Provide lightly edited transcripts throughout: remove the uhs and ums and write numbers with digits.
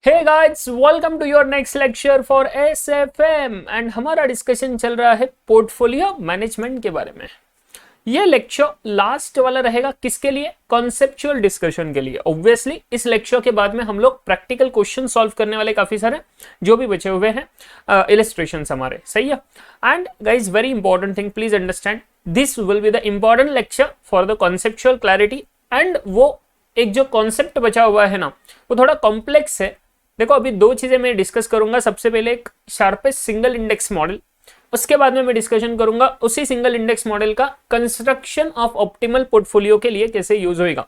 Hey guys, welcome to your next lecture for SFM and हमारा discussion चल रहा है पोर्टफोलियो मैनेजमेंट के बारे में। ये लेक्चर लास्ट वाला रहेगा किसके लिए? कॉन्सेप्चुअल डिस्कशन के लिए। ऑब्वियसली इस लेक्चर के बाद में हम लोग प्रैक्टिकल क्वेश्चन सॉल्व करने वाले काफी सारे जो भी बचे हुए हैं इलस्ट्रेशंस हमारे, सही है। And guys, very important thing, please understand this will be the important lecture for the conceptual clarity. And वो एक जो कॉन्सेप्ट बचा हुआ है ना, वो थोड़ा कॉम्प्लेक्स है। देखो, अभी दो चीजें मैं डिस्कस करूंगा। सबसे पहले एक शार्पेस्ट सिंगल इंडेक्स मॉडल, उसके बाद में मैं डिस्कशन करूंगा उसी सिंगल इंडेक्स मॉडल का कंस्ट्रक्शन ऑफ ऑप्टिमल पोर्टफोलियो के लिए कैसे यूज होएगा।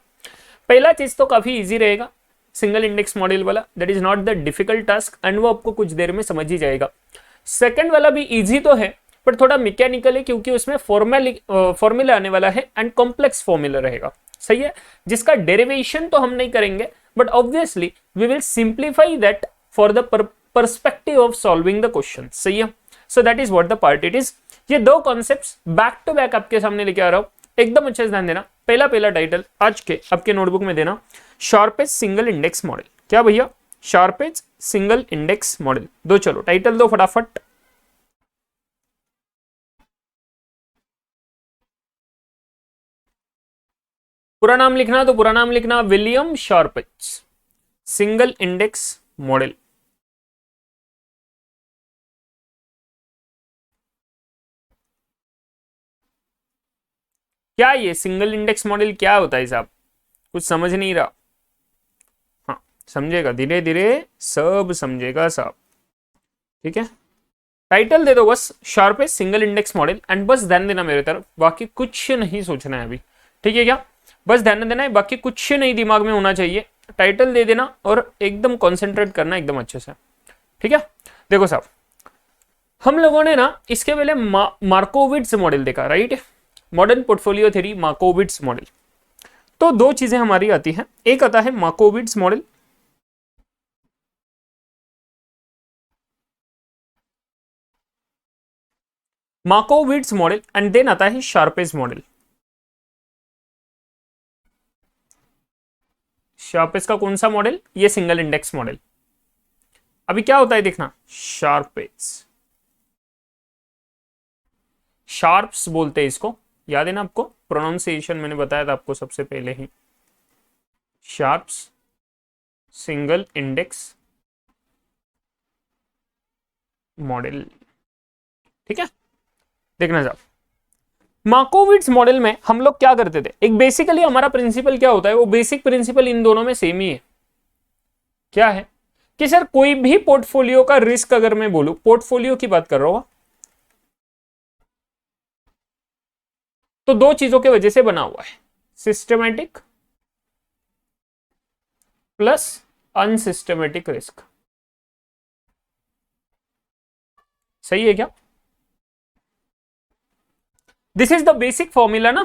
पहला चीज तो काफी इजी रहेगा, सिंगल इंडेक्स मॉडल वाला, that is not the difficult task and वो आपको कुछ देर में समझ ही जाएगा। सेकंड वाला भी इजी तो है पर थोड़ा मैकेनिकल है, क्योंकि उसमें फॉर्मूला आने वाला है एंड कॉम्प्लेक्स फॉर्मूला रहेगा, सही है, जिसका डेरिवेशन तो हम नहीं करेंगे, but obviously we will simplify that for the perspective of solving the question, सही है। So that is what the part it is. ये दो कॉन्सेप्ट्स बैक टू बैक आपके सामने लेके आ रहा हूं, एकदम अच्छे से ध्यान देना। पहला टाइटल आज के आपके नोटबुक में देना, शार्पेस्ट सिंगल इंडेक्स मॉडल। क्या भैया? Sharpest single index model. दो, चलो टाइटल दो फटाफट। पूरा नाम लिखना तो पूरा नाम लिखना, William sharpest single index model. क्या ये सिंगल इंडेक्स मॉडल क्या होता है साहब? कुछ समझ नहीं रहा? हाँ, समझेगा, धीरे धीरे सब समझेगा साहब, ठीक है। टाइटल दे दो बस, sharpest single index model, and बस ध्यान देना मेरे तरफ, बाकी कुछ नहीं सोचना है अभी, ठीक है क्या? बस ध्यान देना है, बाकी कुछ नहीं दिमाग में होना चाहिए। टाइटल दे देना और एकदम कॉन्सेंट्रेट करना एकदम अच्छे से, ठीक है। देखो साहब, हम लोगों ने ना इसके पहले मार्कोविट्स मॉडल देखा, राइट? Modern portfolio theory, Markowitz model. तो दो चीजें हमारी आती हैं, एक आता है Markowitz model, Markowitz model, and then आता है शार्पेस्ट मॉडल। शार्पेस्ट का कौन सा मॉडल? ये सिंगल इंडेक्स मॉडल। अभी क्या होता है देखना, शार्पेस्ट, शार्प्स बोलते हैं इसको, याद है ना आपको? प्रोनाउंसिएशन मैंने बताया था आपको सबसे पहले ही, शार्प्स सिंगल इंडेक्स मॉडल, ठीक है। देखना साहब, मार्कोविट्स मॉडल में हम लोग क्या करते थे, एक बेसिकली हमारा प्रिंसिपल क्या होता है, वो बेसिक प्रिंसिपल इन दोनों में सेम ही है। क्या है कि सर, कोई भी पोर्टफोलियो का रिस्क, अगर मैं बोलूं, पोर्टफोलियो की बात कर रहा हूं, तो दो चीजों की वजह से बना हुआ है, सिस्टमेटिक प्लस अनसिस्टमेटिक रिस्क। सही है क्या? This is the basic formula ना,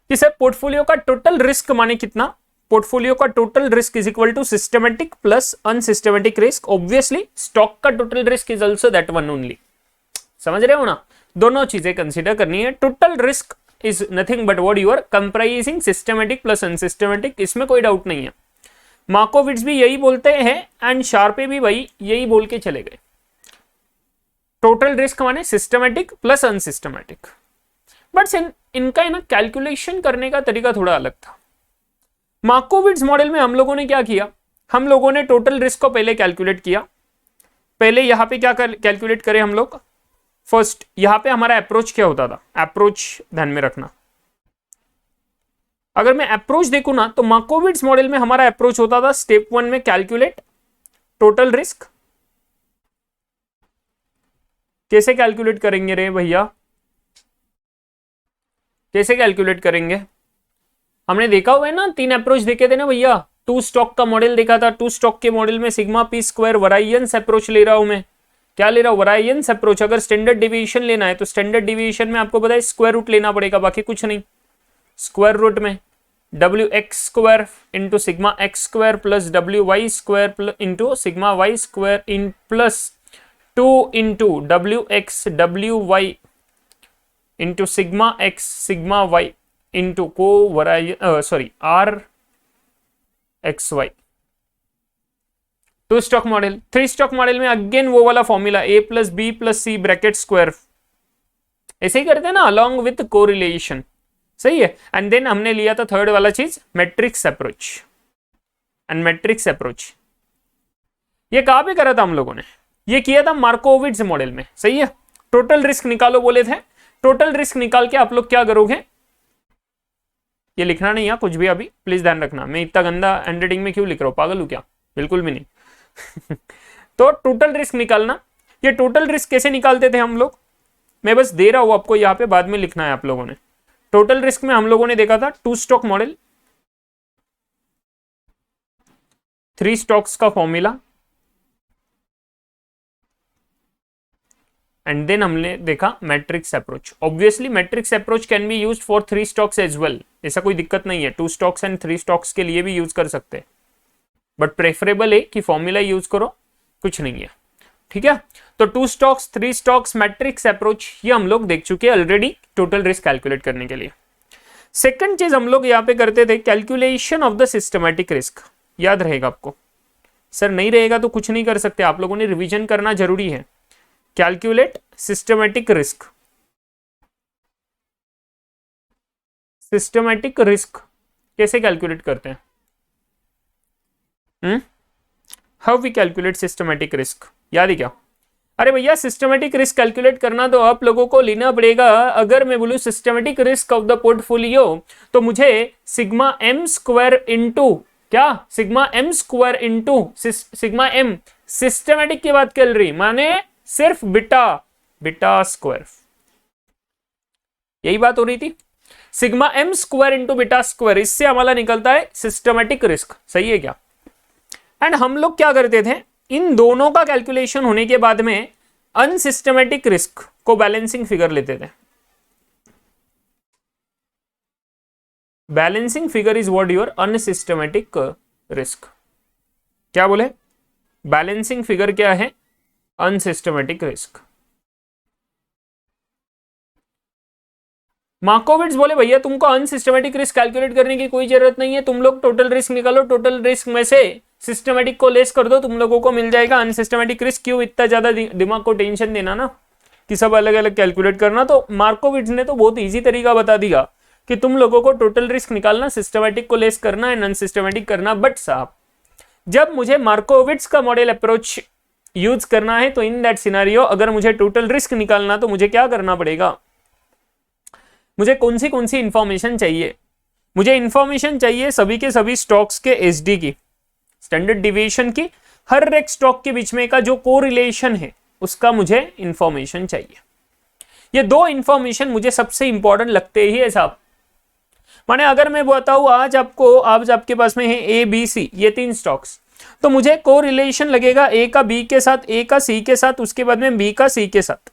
कि सर पोर्टफोलियो का टोटल रिस्क माने कितना, पोर्टफोलियो का total risk is equal to systematic plus unsystematic risk. Obviously stock का total risk is also that one only. समझ रहे हो ना? दोनों चीजें कंसीडर करनी है। Total risk is nothing but what you are comprising systematic plus unsystematic, इसमें कोई डाउट नहीं है। मार्कोविट्स भी यही बोलते हैं एंड शार्पे भी भाई यही बोल के चले गए, टोटल रिस्क माने सिस्टमेटिक प्लस अनसिस्टमेटिक। बट इनका ना कैलकुलेशन करने का तरीका थोड़ा अलग था। मार्कोविट्स मॉडल में हम लोगों ने क्या किया, हम लोगों ने टोटल रिस्क को पहले कैलकुलेट किया। पहले यहां पे क्या कैलकुलेट करें हम लोग, फर्स्ट यहां पे हमारा अप्रोच क्या होता था, अप्रोच ध्यान में रखना। अगर मैं अप्रोच देखूं ना, तो मार्कोविट्स मॉडल में हमारा अप्रोच होता था स्टेप 1 में कैलकुलेट टोटल रिस्क। कैसे कैलकुलेट करेंगे रे भैया, कैसे कैलकुलेट करेंगे? हमने देखा हुआ है ना, 3 अप्रोच देखे थे ना भैया। 2 स्टॉक का मॉडल देखा था, 2 स्टॉक के मॉडल में sigma P square variance approach ले रहा हूं मैं। क्या ले रहा हूं? वराइयंस अप्रोच। अगर स्टैंडर्ड डिविएशन लेना है तो स्टैंडर्ड डिविएशन में आपको पता है स्क्वायर रूट लेना पड़ेगा, बाकी कुछ नहीं। स्क्वायर रूट में W X square into sigma X square plus W Y square into sigma Y square in plus 2 into W X W Y into sigma X sigma Y into covariance sorry R X Y. Two stock model. Three stock model में again वो वाला formula A plus B plus C bracket square, ऐसे ही करते हैं ना, along with correlation, सही है। एंड देन हमने लिया था थर्ड वाला चीज matrix approach. And matrix approach ये कहां पे करा था हम लोगों ने, ये किया था मार्कोविट्ज मॉडल में, सही है। टोटल रिस्क निकालो बोले थे, टोटल रिस्क निकाल के आप लोग क्या करोगे, ये लिखना नहीं है कुछ भी अभी, प्लीज ध्यान रखना, मैं इतना गंदा हैंडराइटिंग में क्यों लिख रहा हूं, पागल हूं क्या, बिल्कुल भी नहीं। तो टोटल रिस्क निकालना, ये टोटल रिस्क कैसे निकालते थे हम लोग, मैं बस दे रहा हूं आपको, यहां पे बाद में लिखना है आप लोगों ने। टोटल रिस्क में हम लोगों ने देखा था two stock model, three stocks का फॉर्मूला, एंड देन हमने देखा matrix approach. Obviously matrix approach can be used for three stocks as well, ऐसा कोई दिक्कत नहीं है, two stocks and three stocks के लिए भी यूज कर सकते हैं, बट प्रेफरेबल है कि फॉर्मूला यूज करो, कुछ नहीं है, ठीक है। तो two stocks, three stocks, matrix approach ये हम लोग देख चुके हैं ऑलरेडी टोटल रिस्क कैलकुलेट करने के लिए। सेकंड चीज हम लोग यहाँ पे करते थे calculation of the systematic risk, याद रहेगा आपको, सर नहीं रहेगा तो कुछ नहीं कर सकते, आप लोगों ने रिवीजन करना जरूरी है। Calculate systematic risk, systematic risk कैसे कैलकुलेट करते हैं, how we calculate systematic risk, याद है क्या। अरे भैया सिस्टमैटिक रिस्क कैलकुलेट करना तो आप लोगों को लेना पड़ेगा, अगर मैं बोलूं systematic risk of the portfolio तो मुझे सिग्मा एम स्क्वायर इंटू क्या, sigma M square into sigma M, systematic की बात कर रही, माने सिर्फ बीटा, बीटा स्क्वायर, यही बात हो रही थी। Sigma M square into beta square, इससे हमारा निकलता है सिस्टमैटिक रिस्क, सही है क्या। एंड हम लोग क्या करते थे, इन दोनों का कैलकुलेशन होने के बाद में अनसिस्टमैटिक रिस्क को बैलेंसिंग फिगर लेते थे। Balancing figure is what your unsystematic risk, क्या बोले, बैलेंसिंग फिगर क्या है, अनसिस्टमैटिक रिस्क। मार्कोविट्ज बोले भैया तुमको अनसिस्टमैटिक रिस्क कैलकुलेट करने की कोई जरूरत नहीं है, तुम लोग टोटल रिस्क निकालो, टोटल रिस्क में से सिस्टमैटिक को लेस कर दो, तुम लोगों को मिल जाएगा अनसिस्टमैटिक रिस्क, क्यों इतना ज्यादा दिमाग को टेंशन देना ना कि सब अलग अलग कैलकुलेट करना। तो मार्कोविट्ज ने तो बहुत इजी तरीका बता दिया कि तुम लोगों को टोटल रिस्क निकालना, सिस्टमैटिक को लेस करना है, नॉन सिस्टमैटिक करना। बट साहब जब मुझे मार्कोविट्ज का मॉडल अप्रोच यूज करना है तो इन दैट सिनेरियो अगर मुझे टोटल रिस्क निकालना तो मुझे क्या करना पड़ेगा, मुझे कौन सी इंफॉर्मेशन चाहिए, मुझे इंफॉर्मेशन चाहिए सभी के सभी स्टॉक्स के एसडी की, स्टैंडर्ड डिविएशन की, हर एक स्टॉक के बीच में का जो कोरिलेशन है उसका मुझे इंफॉर्मेशन चाहिए। ये दो इंफॉर्मेशन मुझे सबसे इंपॉर्टेंट लगते ही है साहब। माने अगर मैं बताऊं आज आपको, आज आपके पास में है ए बी सी, ये तीन स्टॉक्स, तो मुझे कोरिलेशन लगेगा ए का बी के साथ, ए का सी के साथ, उसके बाद में बी का सी के साथ,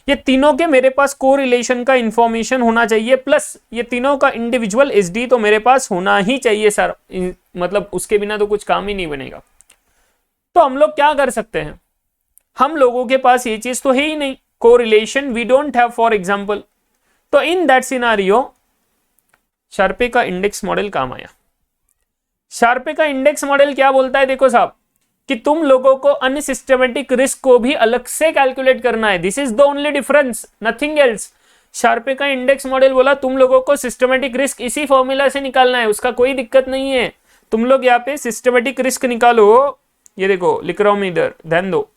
ये तीनों के मेरे पास कोरिलेशन का इंफॉर्मेशन होना चाहिए, प्लस ये तीनों का इंडिविजुअल एसडी तो मेरे पास होना ही चाहिए सर, मतलब उसके बिना तो कुछ काम ही नहीं बनेगा। तो हम लोग क्या कर सकते हैं, हम लोगों के पास ये चीज तो है ही नहीं, correlation we don't have for example. तो इन दैट सिनेरियो शार्पे का इंडेक्स मॉडल काम आया। शार्पे का इंडेक्स मॉडल क्या बोलता है, देखो साहब कि तुम लोगों को अनसिस्टमैटिक रिस्क को भी अलग से कैलकुलेट करना है, this is the only difference, nothing else. Sharpe का इंडेक्स मॉडल बोला तुम लोगों को सिस्टमैटिक रिस्क इसी फॉर्मूला से निकालना है, उसका कोई दिक्कत नहीं है, तुम लोग यहाँ पे सिस्टमैटिक रिस्क निकालो। ये देखो लिख रहा हूं मैं इधर, ध्यान दो।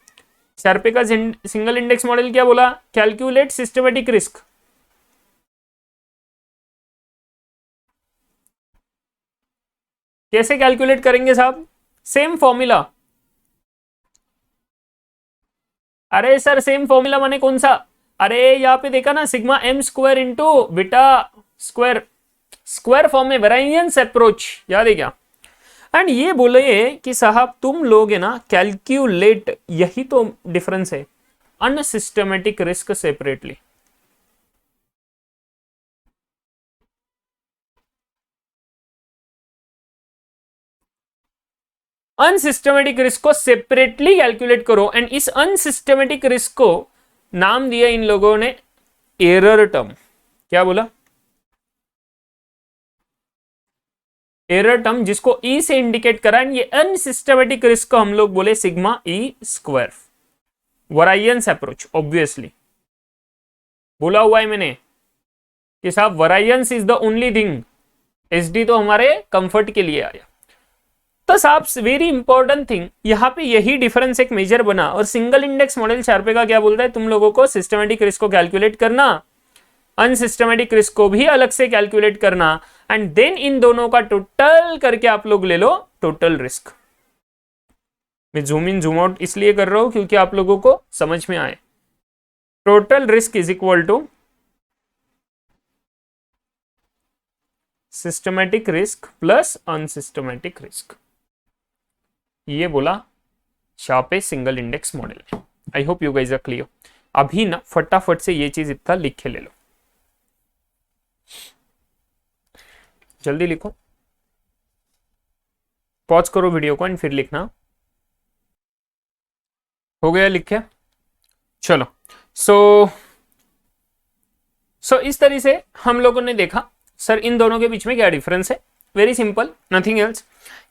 शार्पे का सिंगल इंडेक्स मॉडल क्या बोला, कैलकुलेट सिस्टमैटिक रिस्क। कैसे कैलकुलेट करेंगे साहब, सेम फॉर्मूला। अरे सर सेम फॉर्मूला माने कौन सा, अरे यहाँ पे देखा ना, sigma M square into beta square, square form में वेरिएंस अप्रोच, याद है क्या। एंड ये बोले कि साहब तुम लोग है ना कैलकुलेट, यही तो डिफरेंस है, unsystematic risk separately. Unsystematic risk को सेपरेटली कैलकुलेट करो, एंड इस अनसिस्टमेटिक रिस्क को नाम दिया इन लोगों ने एरर टर्म। क्या बोला, एरर टर्म जिसको ई से इंडिकेट करा, ये अनसिस्टमेटिक रिस्क को हम लोग बोले sigma E square. Variance approach obviously बोला हुआ है मैंने कि साहब variance is the only thing, SD तो हमारे कंफर्ट के लिए आया। तो साहब वेरी इंपॉर्टेंट थिंग यहां पे यही डिफरेंस एक मेजर बना, और सिंगल इंडेक्स मॉडल शार्पे का क्या बोलता है, तुम लोगों को सिस्टमेटिक रिस्क को कैलकुलेट करना, अनसिस्टमेटिक रिस्क को भी अलग से कैलकुलेट करना, एंड देन इन दोनों का टोटल करके आप लोग ले लो टोटल रिस्क। मैं जूम इन जूम आउट इसलिए कर रहा हूं क्योंकि आप लोगों को समझ में आए। Total risk is equal to systematic risk plus unsystematic risk, ये बोला शार्पे सिंगल इंडेक्स मॉडल में। I hope you guys are clear. अभी ना फटाफट से ये चीज इतना लिख के ले लो, जल्दी लिखो, पॉज करो वीडियो को एंड फिर लिखना। हो गया लिखे? चलो सो इस तरह से हम लोगों ने देखा सर इन दोनों के बीच में क्या डिफरेंस है। Very simple, nothing else.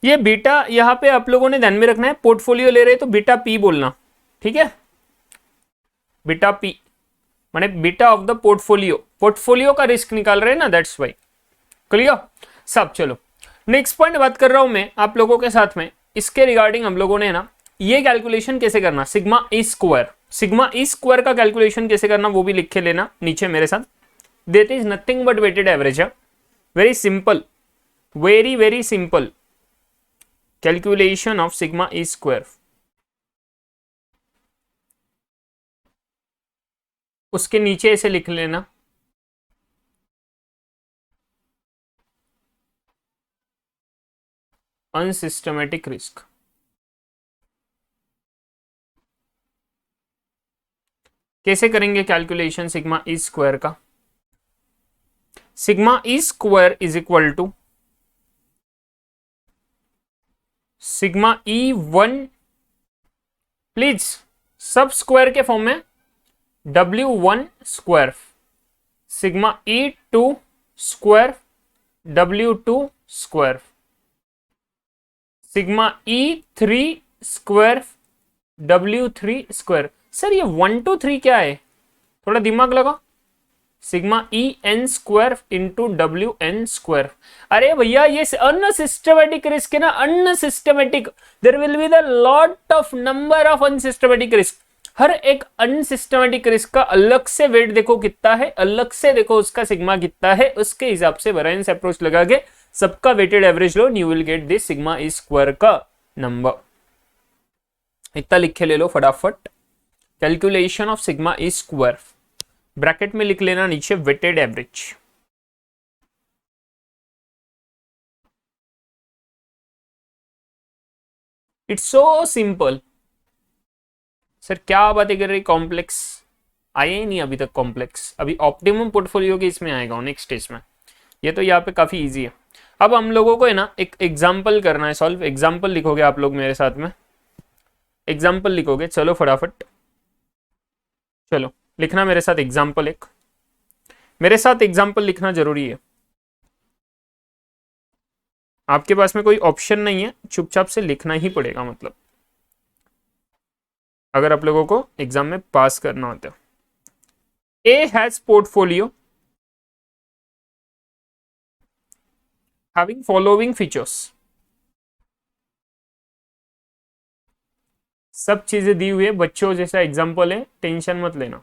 ये बीटा यहां पे आप लोगों ने ध्यान में रखना है, पोर्टफोलियो ले रहे तो बीटा पी बोलना, ठीक है, बीटा पी माने beta of the portfolio, portfolio का रिस्क निकाल रहे हैं ना, दैट्स वाई। क्लियर सब? चलो नेक्स्ट पॉइंट बात कर रहा हूं मैं आप लोगों के साथ में, इसके रिगार्डिंग हम लोगों ने ना ये कैलकुलेशन कैसे करना, sigma E square, sigma E square का कैलकुलेशन कैसे करना वो भी लिख के लेना नीचे मेरे साथ। That is nothing but weighted average है, very simple, very simple calculation of sigma E square. उसके नीचे ऐसे लिख लेना अनसिस्टमेटिक रिस्क। कैसे करेंगे कैलकुलेशन सिग्मा ई स्क्वायर का? Sigma E square is equal to sigma E one, please सब स्क्वायर के फॉर्म में, W1 square, sigma E2 square, W2 square, sigma E3 square, W3 square. Sir ये 1 2 3 क्या है, थोड़ा दिमाग लगा। Sigma EN square into WN square. अरे भैया ये अनसिस्टमेटिक रिस्क है ना, unsystematic, there will be the lot of number of unsystematic risk. हर एक अनसिस्टमेटिक रिस्क का अलग से वेट देखो कितना है, अलग से देखो उसका सिग्मा कितना है, उसके हिसाब से वेरिएंस अप्रोच लगा के सबका वेटेड एवरेज लो, you will get this sigma E square का नंबर। इतना लिख के ले लो फटाफट, calculation of sigma E square, bracket में लिख लेना नीचे weighted average. It's so simple. Sir क्या बातें कर रही, कॉम्प्लेक्स आए ही नहीं अभी तक, कॉम्प्लेक्स अभी ऑप्टिमम पोर्टफोलियो के इसमें आएगा नेक्स्ट स्टेज में। ये तो यहाँ पे काफी इजी है। अब हम लोगों को है ना एक एग्जाम्पल करना है सॉल्व। एग्जाम्पल लिखोगे आप लोग मेरे साथ में, एग्जाम्पल लिखोगे, चलो फटाफट चलो लिखना मेरे साथ एग्जाम्पल, एक मेरे साथ एग्जाम्पल लिखना जरूरी है। आपके पास में कोई ऑप्शन नहीं है, चुपचाप से लिखना ही पड़ेगा, मतलब अगर आप लोगों को एग्जाम में पास करना होता है। A has portfolio having following features, सब चीजें दी हुई है, बच्चों जैसा एग्जाम्पल है, टेंशन मत लेना।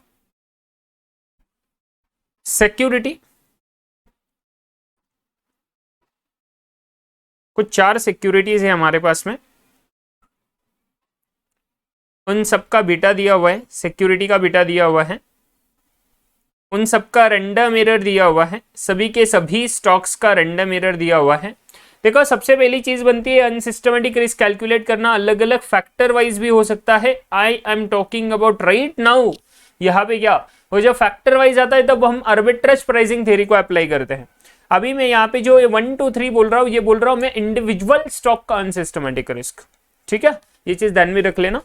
सिक्योरिटी, कुछ 4 सिक्योरिटीज है हमारे पास में, उन सबका बीटा दिया हुआ है, सिक्योरिटी का बीटा दिया हुआ है, उन सबका रैंडम एरर दिया हुआ है, सभी के सभी स्टॉक्स का रैंडम एरर दिया हुआ है। देखो सबसे पहली चीज बनती है अनसिस्टमेटिक रिस्क कैलकुलेट करना, अलग अलग फैक्टर वाइज भी हो सकता है। I am talking about right now, यहाँ पे क्या वो जब फैक्टर वाइज आता है तब हम आर्बिट्रेज प्राइसिंग थ्योरी को अप्लाई करते हैं। अभी मैं यहाँ पे जो 1 2 3 बोल रहा हूँ, ये बोल रहा हूँ मैं इंडिविजुअल स्टॉक का अनसिस्टमेटिक रिस्क, ठीक है, ये चीज ध्यान में रख लेना।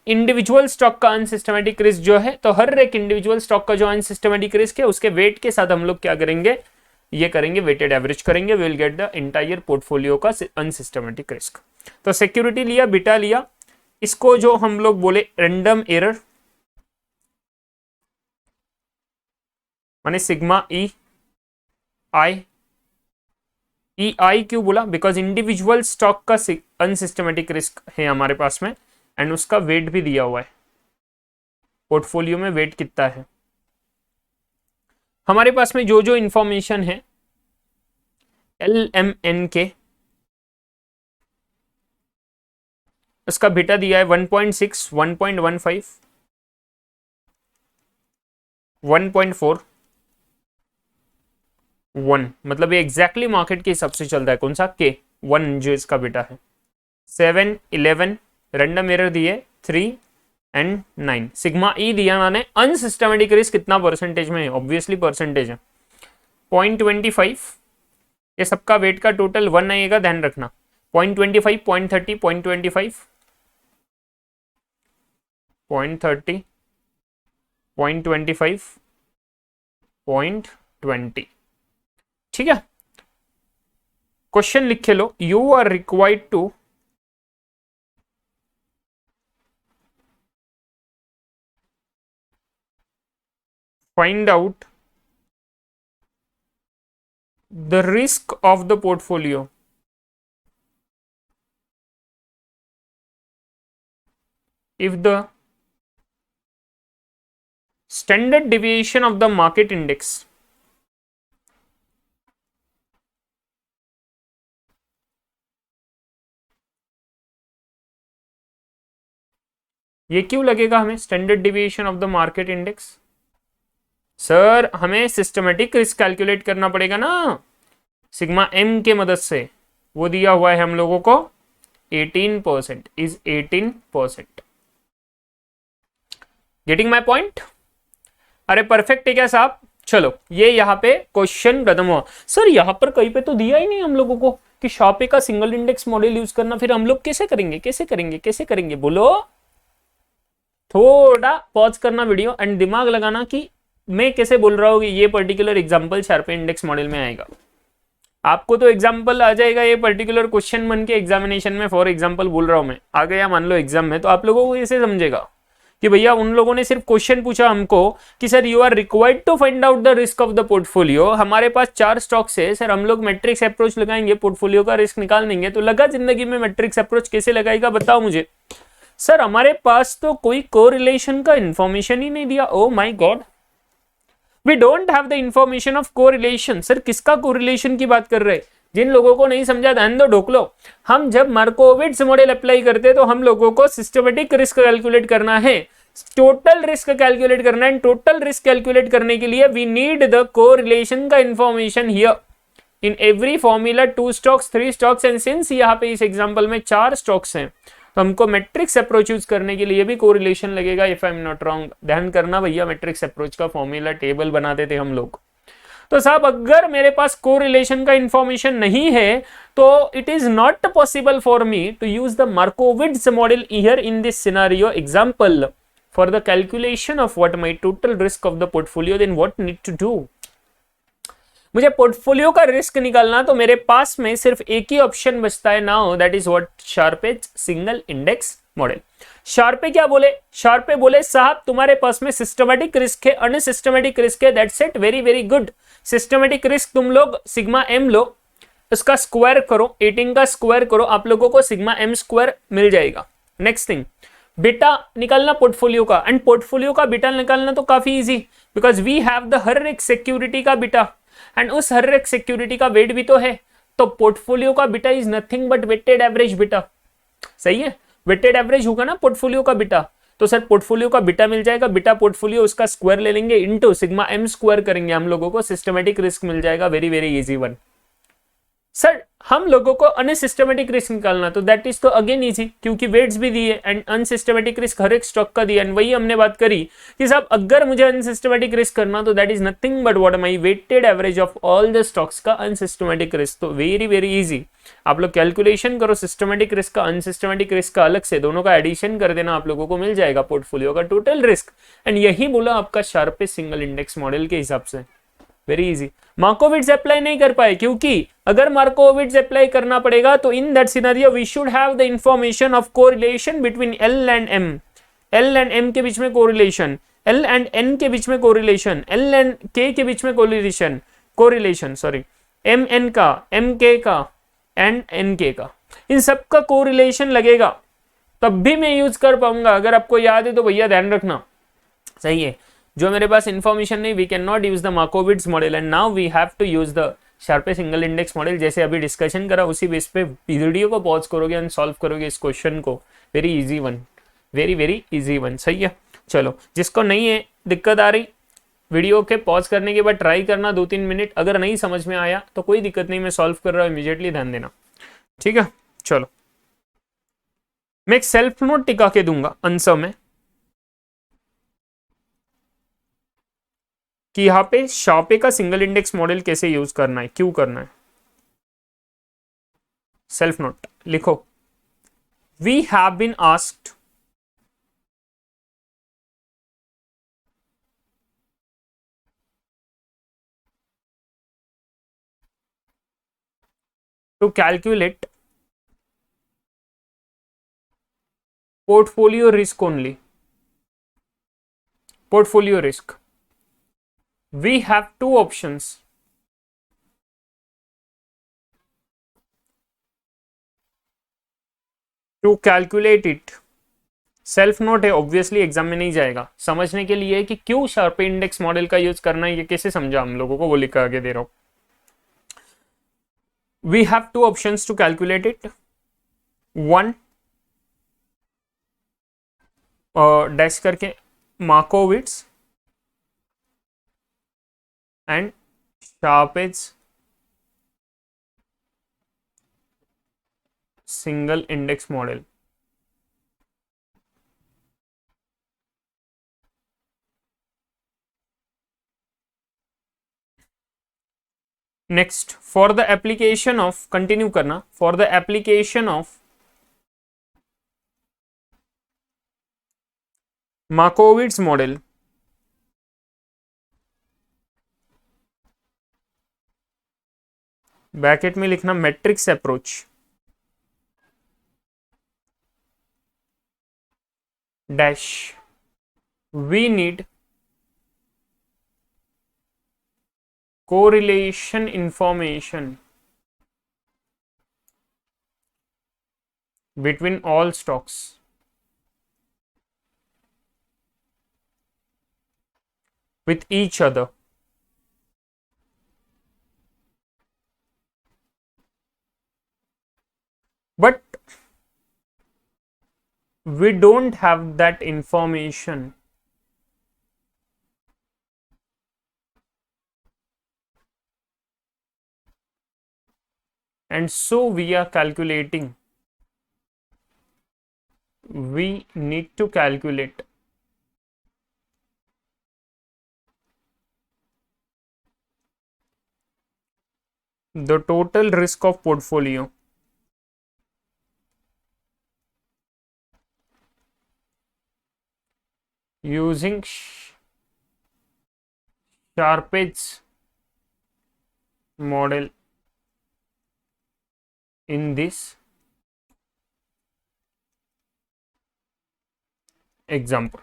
इंडिविजुअल स्टॉक का अनसिस्टमेटिक रिस्क जो है, तो हर एक इंडिविजुअल स्टॉक का जो अनसिस्टमेटिक रिस्क है उसके वेट के साथ हम लोग क्या करेंगे, ये करेंगे, वेटेड एवरेज करेंगे, we will get the entire portfolio का अनसिस्टमेटिक रिस्क। तो सिक्योरिटी लिया, बीटा लिया, इसको जो हम लोग बोले रैंडम एरर माने सिग्मा ई आई क्यों बोला, बिकॉज इंडिविजुअल स्टॉक का अनसिस्टमेटिक रिस्क है हमारे पास में, एंड उसका वेट भी दिया हुआ है, पोर्टफोलियो में वेट कितना है हमारे पास में। जो जो इंफॉर्मेशन है LMN के, उसका बीटा दिया है 1.6, 1.15, 1.4, 1, मतलब ये एग्जैक्टली मार्केट के हिसाब से चल रहा है। कौन सा K1 जो इसका बीटा है, 7, 11, रैंडम एरर दिए 3 एंड 9, सिग्मा ई दिया मैंने। अनसिस्टमेटिक रिस्क कितना परसेंटेज में है, ऑब्वियसली परसेंटेज है 0.25, ये सबका वेट का टोटल 1 आएगा, ध्यान रखना 0.25, 0.30, 0.25, 0.30, 0.25, 0.20, ठीक है। क्वेश्चन लिखे लो, you are required to find out the risk of the portfolio if the standard deviation of the market index ये क्यों लगेगा हमें standard deviation of the market index? Sir हमें सिस्टमेटिक रिस्क कैलकुलेट करना पड़ेगा ना सिग्मा एम के मदद से, वो दिया हुआ है हम लोगों को 18% इज 18%। Getting my point? अरे परफेक्ट है क्या साहब? चलो ये यहाँ पे क्वेश्चन खत्म हुआ। सर यहाँ पर कहीं पे तो दिया ही नहीं हम लोगों को कि शार्पे का सिंगल इंडेक्स मॉडल यूज करना, फिर हम लोग कैसे करेंगे कैसे करेंगे कैसे करेंगे? बोलो। थोड़ा पॉज करना वीडियो एंड दिमाग लगाना कि मैं कैसे बोल रहा हूँ कि ये particular example Sharpe index model में आएगा। आपको तो एग्जांपल आ जाएगा ये पर्टिकुलर क्वेश्चन बन के एग्जामिनेशन में, फॉर एग्जांपल बोल रहा हूँ मैं, आ गया मान लो एग्जाम में, तो आप लोगों को ऐसे समझेगा कि भैया उन लोगों ने सिर्फ क्वेश्चन पूछा हमको कि sir you are required to find out the risk of the portfolio. हमारे पास 4 स्टॉक्स है सर, हम लोग मैट्रिक्स अप्रोच लगाएंगे, पोर्टफोलियो का रिस्क निकाल देंगे। तो लगा जिंदगी में मैट्रिक्स अप्रोच कैसे लगाएगा बताओ मुझे। सर हमारे पास तो कोई कोरिलेशन का इंफॉर्मेशन ही नहीं दिया। Oh my god, we don't have the information of correlation. Sir किसका कोरिलेशन की बात कर रहे हैं? जिन लोगों को नहीं समझा ध्यान दो ढोकलो। हम जब मार्कोविट्ज मॉडल अप्लाई करते तो हम लोगों को सिस्टमेटिक रिस्क कैलकुलेट करना है, टोटल रिस्क कैलकुलेट करना है। टोटल रिस्क कैलकुलेट करने के लिए वी नीड द कोरिलेशन का information here in every formula 2 stocks 3 stocks and since यहाँ पे इस एग्जांपल में 4 स्टॉक्स हैं तो हमको मैट्रिक्स अप्रोच यूज करने के लिए भी कोरिलेशन लगेगा। If I am not wrong, ध्यान करना भैया, मैट्रिक्स अप्रोच का फॉर्मूला टेबल बनाते थे हम लोग। तो साहब अगर मेरे पास कोरिलेशन का इंफॉर्मेशन नहीं है तो it is not possible for me to use the Markowitz model here in this scenario example for the calculation of what my total risk of the portfolio. Then what need to do? मुझे portfolio का risk निकालना तो मेरे पास में सिर्फ एक ही option बचता है now, that is what Sharpe single index model. Sharpe क्या बोले? शार्पे बोले साहब तुम्हारे पास में सिस्टमेटिक रिस्क है, अनसिस्टमेटिक रिस्क है, that's it, very very good. Systematic risk तुम लोग सिग्मा एम लो, उसका स्क्वायर करो, 18 का स्क्वायर करो, आप लोगों को सिग्मा एम स्क्वायर मिल जाएगा। नेक्स्ट थिंग, बीटा निकालना पोर्टफोलियो का, एंड पोर्टफोलियो का बीटा निकालना तो काफी easy because we have the हर एक सिक्योरिटी का बीटा एंड उस हर एक सिक्योरिटी का वेट भी तो है। तो पोर्टफोलियो का beta is nothing but weighted average beta. सही है, वेटेड एवरेज होगा ना पोर्टफोलियो का बीटा। तो सर पोर्टफोलियो का बीटा मिल जाएगा, बीटा पोर्टफोलियो उसका स्क्वायर ले लेंगे इनटू सिग्मा एम स्क्वायर करेंगे, हम लोगों को सिस्टमेटिक रिस्क मिल जाएगा। Very very easy one. Sir हम लोगों को अनसिस्टमेटिक रिस्क निकालना तो दैट इज तो अगेन इजी क्योंकि वेट्स भी दिए एंड अनसिस्टमेटिक रिस्क हर एक स्टॉक का दिया। एंड वही हमने बात करी कि साहब अगर मुझे अनसिस्टमेटिक रिस्क करना तो that is nothing but what my weighted average of all the stocks का अनसिस्टमेटिक रिस्क। तो वेरी वेरी इजी, आप लोग कैलकुलेशन करो सिस्टमेटिक रिस्क का अनसिस्टमेटिक रिस्क का अलग से, दोनों का एडिशन कर देना, आप लोगों को मिल जाएगा पोर्टफोलियो का टोटल रिस्क। एंड यही बोला आपका शार्पे सिंगल इंडेक्स मॉडल के हिसाब से। Very easy. मार्कोविट्स अप्लाई नहीं कर पाए क्योंकि अगर मार्कोविट्स अप्लाई करना पड़ेगा तो in that scenario we should have the information of correlation between L and M. L and M के बीच में कोरिलेशन, एल एंड एन के बीच में कोरिलेशन, एल एंड के बीच में कोरिलेशन, सॉरी, एम एन का, एम के का एंड एन के का, इन सब का कोरिलेशन लगेगा तब भी मैं यूज कर पाऊंगा। अगर आपको याद है तो भैया ध्यान रखना, सही है। जो मेरे पास इंफॉर्मेशन नहीं, we can not use the Markowitz model and now we have to use the Sharpe single index model. जैसे अभी डिस्कशन करा उसी बेस पे वीडियो को पॉज करोगे एंड सॉल्व करोगे इस क्वेश्चन को। Very easy one, very very easy one, सही है। चलो, जिसको नहीं है दिक्कत आ रही, वीडियो के पॉज करने के बाद ट्राई करना 2-3 मिनट। अगर नहीं समझ में आया तो कोई दिक्कत नहीं, मैं सॉल्व कर रहा हूँ, इमीडिएटली ध्यान देना, ठीक है। चलो, मैं एक सेल्फ नोट टिका के दूंगा आंसर में कि यहां पे शार्पे का सिंगल इंडेक्स मॉडल कैसे यूज करना है, क्यों करना है। सेल्फ नोट लिखो, we have been asked to calculate portfolio risk only, portfolio risk. We have two options to calculate it. Self note है, ऑब्वियसली एग्जाम में नहीं जाएगा, समझने के लिए कि क्यों शार्पे इंडेक्स मॉडल का यूज करना है, ये कैसे समझा हम लोगों को, वो लिख आगे दे रहा हूं। We have two options to calculate it, one dash करके Markowitz and Sharpe's single index model. Next, for the application of, continue करना, for the application of Markowitz model bracket में लिखना matrix approach dash, we need correlation information between all stocks with each other. But we don't have that information. And so we are calculating. We need to calculate the total risk of portfolio using Sharpe's model in this example.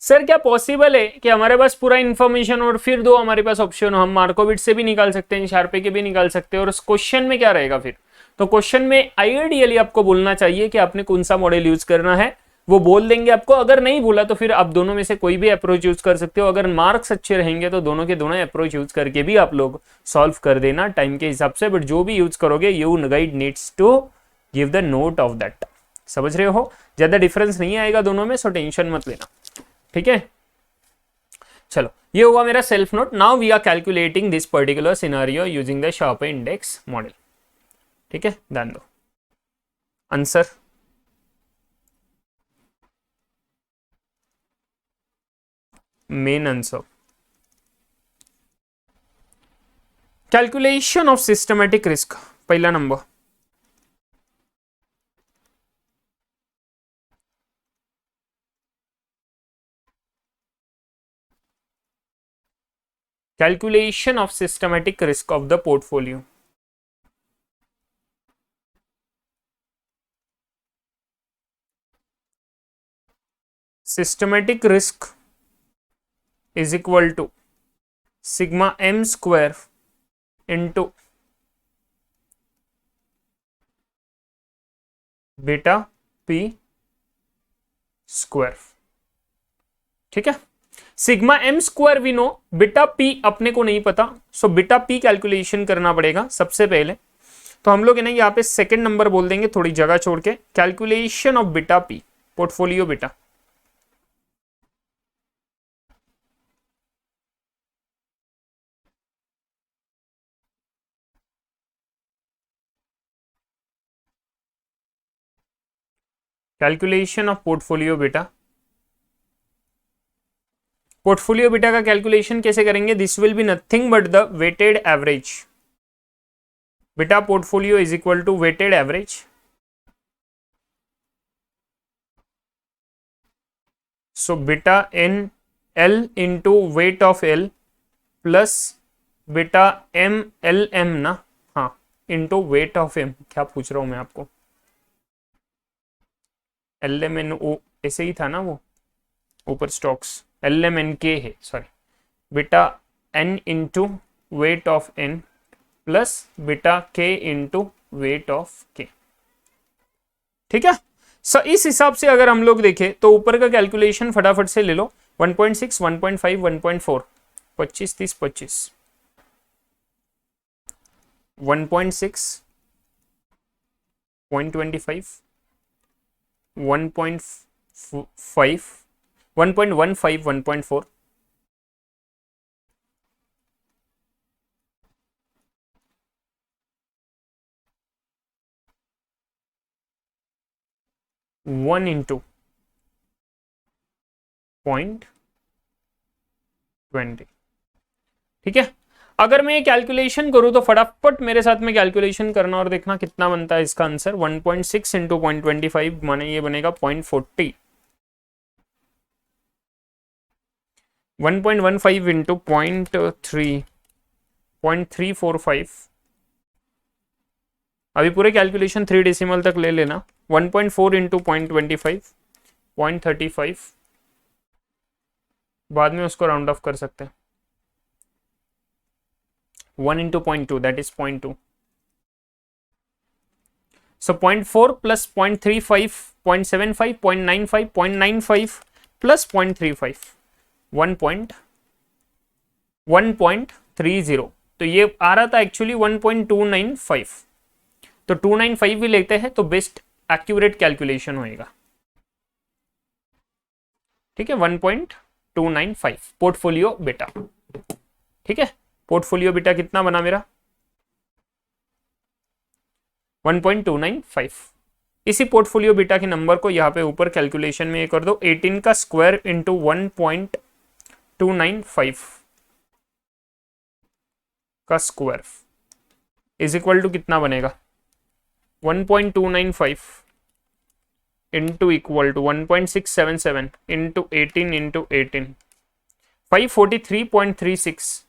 Sir क्या possible है कि हमारे पास पूरा information और फिर दो हमारे पास option हो, हम मार्कोविट से भी निकाल सकते हैं, शार्पे के भी निकाल सकते हैं, और उस क्वेश्चन में क्या रहेगा फिर? तो क्वेश्चन में आइडियली आपको बोलना चाहिए कि आपने कौन सा मॉडल यूज करना है, वो बोल देंगे आपको। अगर नहीं बोला तो फिर आप दोनों में से कोई भी अप्रोच यूज कर सकते हो। अगर मार्क्स अच्छे रहेंगे तो दोनों के दोनों अप्रोच यूज करके भी आप लोग सॉल्व कर देना टाइम के हिसाब से, बट जो भी यूज करोगे you guide needs to give the note of that. समझ रहे हो? ज्यादा डिफरेंस नहीं आएगा दोनों में, सो टेंशन मत लेना, ठीक है। चलो, ये हुआ मेरा self note. Now we are calculating this particular scenario using the Sharpe index model, ठीक है। ध्यान दो, answer main answer, calculation of systematic risk, पहला नंबर। Calculation of systematic risk of the portfolio. Systematic risk is equal to sigma M square into beta P square. ठीक है, sigma M square we know, beta P अपने को नहीं पता, so beta P calculation करना पड़ेगा सबसे पहले। तो हम लोग है ना यहाँ पे सेकंड नंबर बोल देंगे, थोड़ी जगह छोड़ के, calculation of beta P portfolio beta. Calculation of portfolio beta. Portfolio beta का कैलकुलेशन कैसे करेंगे? This will be nothing but the weighted average. Beta portfolio is equal to weighted average, so beta in L into weight of L plus beta M L M ना, हाँ, into weight of M. क्या पूछ रहा हूं मैं आपको? L M N O ऐसे ही था ना वो ऊपर stocks, L M N K है, sorry, beta N into weight of N plus beta K into weight of K. ठीक है, सो इस हिसाब से अगर हम लोग देखें तो ऊपर का कैलकुलेशन फटाफट से ले लो। 1.6, 1.5, 1.4, 25, 30, 25, 1.6, 0.25, 1.5, 1.15, 1.4, 1 इंटू 0.20। ठीक है, अगर मैं ये कैलकुलेशन करूं तो फटाफट मेरे साथ में कैलकुलेशन करना और देखना कितना बनता है इसका आंसर। 1.6 इंटू 0.25 माने ये बनेगा 0.40, 1.15 इंटू 0.345। अभी पूरे कैलकुलेशन 3 डेसिमल तक ले लेना। 1.4 इंटू 0.25, 0.35, बाद में उसको राउंड ऑफ कर सकते हैं। 1 into 0.2 that is 0.2, so 0.4 plus 0.35, 0.75, 0.95, 0.95 plus 0.35, 1.30। तो ये आ रहा था एक्चुअली 1.295, तो 295 भी लेते हैं तो बेस्ट एक्यूरेट कैलकुलेशन होएगा। ठीक है, 1.295 पोर्टफोलियो बेटा। ठीक है, पोर्टफोलियो बेटा कितना बना मेरा? 1.295। इसी पोर्टफोलियो बेटा के नंबर को यहाँ पे ऊपर कैलकुलेशन में ये कर दो, 18 का स्क्वायर इंटू 1.295 का स्क्वायर इज इक्वल टू कितना बनेगा? 1.295 into equal to 1.677 into 18 into 18, 543.36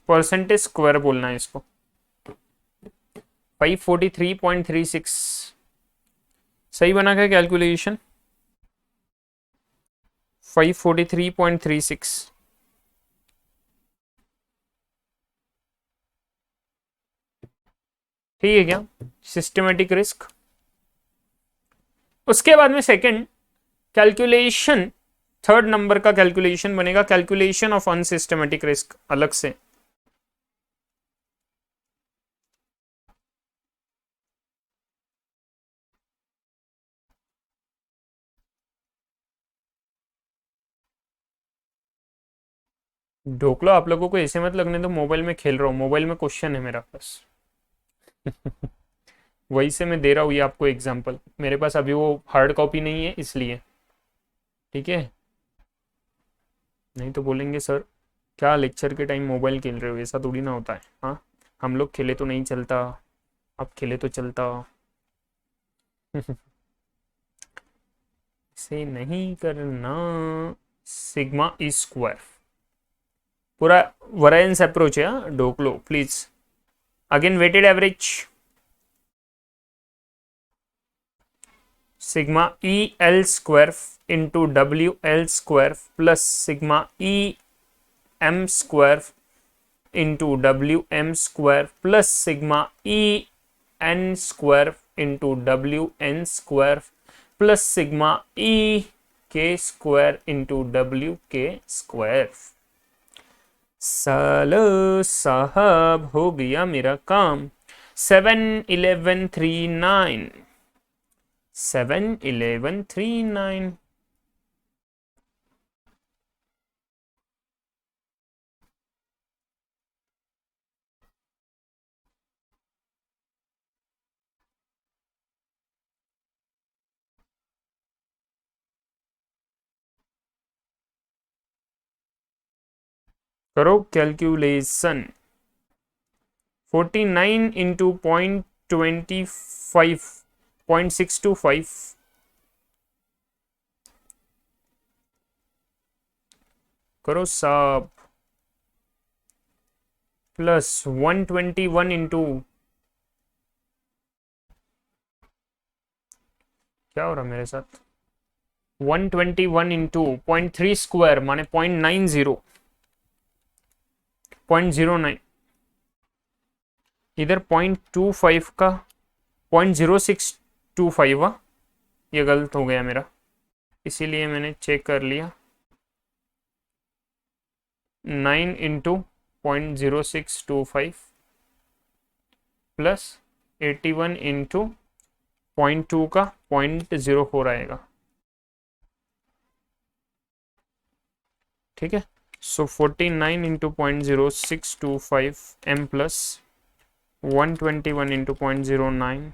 percentage square बोलना है इसको। 543.36 सही बना क्या कैलकुलेशन? 543.36। ठीक है क्या? Systematic risk. उसके बाद में सेकंड कैलकुलेशन, थर्ड नंबर का कैलकुलेशन बनेगा कैलकुलेशन ऑफ अनसिस्टमेटिक रिस्क अलग से। ढोकलो आप लोगों को ऐसे मत लगने दो मोबाइल में खेल रहा हूँ, मोबाइल में क्वेश्चन है मेरा पास। वही से मैं दे रहा हूँ ये आपको एग्जांपल, मेरे पास अभी वो हार्ड कॉपी नहीं है इसलिए। ठीक है, नहीं तो बोलेंगे सर क्या लेक्चर के टाइम मोबाइल खेल रहे हो, ऐसा थोड़ी ना होता है। हाँ, हम लोग खेले तो नहीं चलता, आप खेले तो चलता। से नहीं करना, सिग्मा ई स्क्वायर, पूरा वरायंस अप्रोच है, ढोक लो please. Again weighted average, sigma E L square into W L square plus sigma E M square into W M square plus sigma E N square into W N square plus sigma E K square into W K square. सालो साहब हो गया मेरा काम। 7 11 39, 7 11 39। करो calculation. 49 into 0.25, 0.625 करो साहब, plus 121 into, क्या हो रहा मेरे साथ, 121 इंटू 0.3 स्क्वायर माने 0.90, 0.09, इधर 0.25 का 0.0625, ये गलत हो गया मेरा, इसीलिए मैंने चेक कर लिया। 9 इंटू 0.0625 प्लस 81 इंटू 0.2 का 0.04 आएगा, ठीक है। So 49 into 0.0625 M plus 121 into 0.09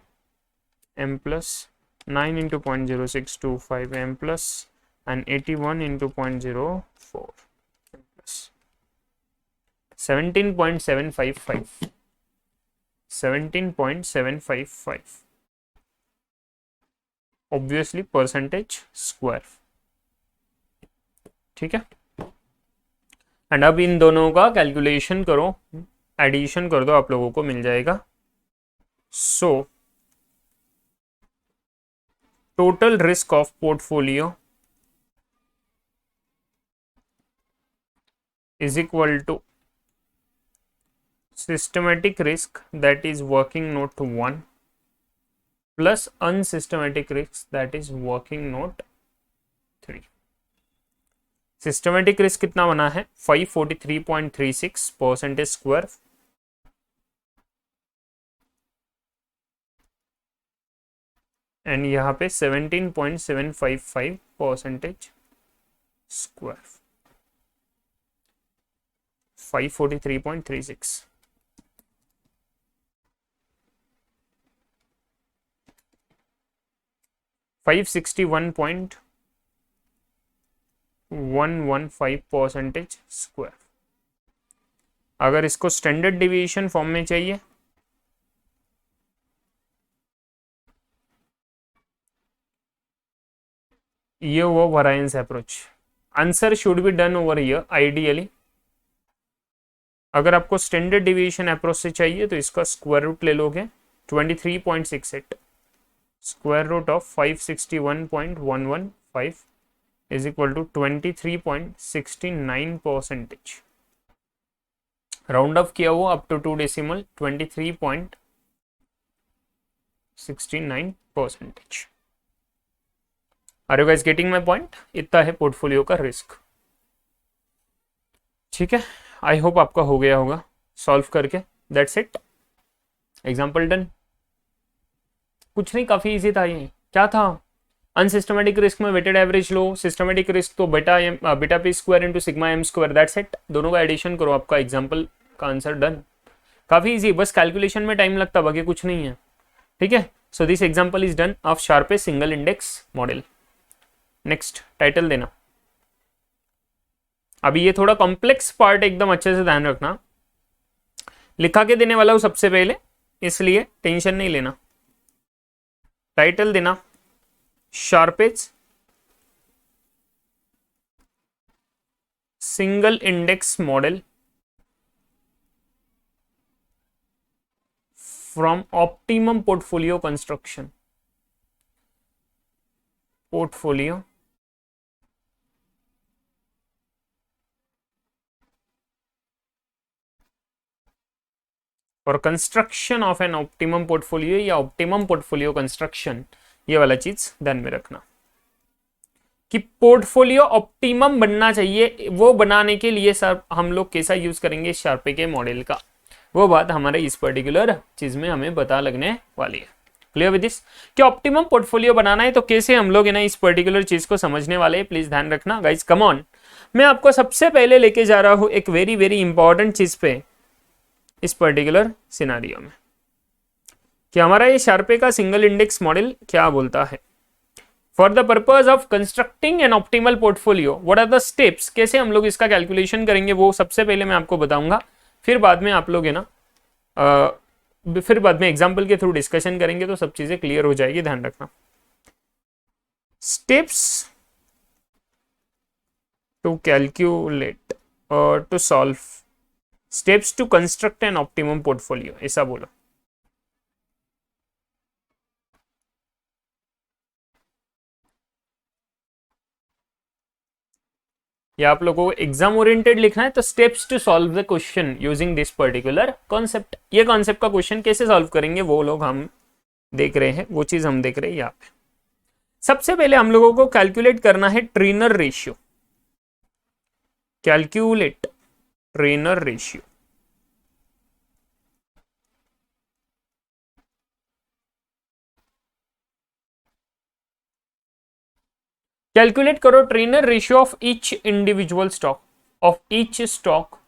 M plus 9 into 0.0625 M plus and 81 into 0.04 M plus 17.755, 17.755 obviously percentage square, ठीक है। एंड अब इन दोनों का कैलकुलेशन करो, एडिशन कर दो, आप लोगों को मिल जाएगा। So total risk of portfolio is equal to systematic risk that is working note 1 plus unsystematic risk that is working note 3। Systematic risk कितना बना है, 543.36 परसेंटेज स्क्वायर, एंड यहाँ पे 17.755 परसेंटेज स्क्वायर, 543.36। %115 स्क्वायर। अगर इसको स्टैंडर्ड डिवीजन फॉर्म में चाहिए, ये हुआ variance approach. Answer should be done over here ideally. अगर आपको स्टैंडर्ड डिवीजन अप्रोच से चाहिए तो इसका स्क्वायर रूट ले लोगे 23.68, square root of 561.115 is equal to 23.69 percentage. Round off किया हुआ up to 2 decimal 23.69 percentage. Are you guys getting my point? इतना है पोर्टफोलियो का रिस्क, ठीक है। आई होप आपका हो गया होगा सॉल्व करके। That's it, example done. कुछ नहीं, काफी इजी था ये। क्या था, अनसिस्टमेटिक रिस्क में वेटेड एवरेज लो, सिस्टमेटिक रिस्क तो beta P square into sigma M square, that's it. दोनों का एडिशन करो, आपका एग्जाम्पल का आंसर डन। काफी इजी, बस कैलकुलेशन में टाइम लगता, बाकी कुछ नहीं है, ठीक है। So this example is done of Sharpe single index model. Next title देना। अभी ये थोड़ा कॉम्प्लेक्स पार्ट एकदम अच्छे से ध्यान रखना, लिखा के देने वाला हूं सबसे पहले, इसलिए टेंशन नहीं लेना। टाइटल देना Sharpe's single index model from optimum portfolio construction, portfolio और construction of an optimum portfolio या ऑप्टिमम पोर्टफोलियो कंस्ट्रक्शन, ये वाला चीज ध्यान में रखना कि पोर्टफोलियो ऑप्टिमम बनना चाहिए। वो बनाने के लिए सर हम लोग कैसा यूज करेंगे शार्पे के मॉडल का, वो बात हमारे इस पर्टिकुलर चीज में हमें पता लगने वाली है। क्लियर विद दिस कि ऑप्टिमम पोर्टफोलियो बनाना है तो कैसे हम लोग इस पर्टिकुलर चीज को समझने वाले हैं, प्लीज ध्यान रखना गाइस। कम ऑन, मैं आपको सबसे पहले लेके जा रहा हूं एक वेरी वेरी इंपॉर्टेंट चीज पे इस पर्टिकुलर सिनारियो में कि हमारा ये शार्पे का सिंगल इंडेक्स मॉडल क्या बोलता है। For the purpose of constructing an optimal portfolio what are the steps, कैसे हम लोग इसका कैलकुलेशन करेंगे वो सबसे पहले मैं आपको बताऊंगा। फिर बाद में आप लोग फिर बाद में एग्जाम्पल के थ्रू डिस्कशन करेंगे तो सब चीजें क्लियर हो जाएगी, ध्यान रखना। स्टेप्स टू कैलकुलेट और to solve, steps to construct an optimum portfolio, ऐसा बोलो। या आप लोगों को एग्जाम ओरिएंटेड लिखना है तो steps to solve the question using this particular concept. ये कॉन्सेप्ट का क्वेश्चन कैसे सॉल्व करेंगे वो लोग हम देख रहे हैं, वो चीज हम देख रहे हैं यहाँ पे। सबसे पहले हम लोगों को कैलकुलेट करना है Treynor ratio, calculate Treynor ratio. Calculate करो Treynor ratio of each individual stock, of each stock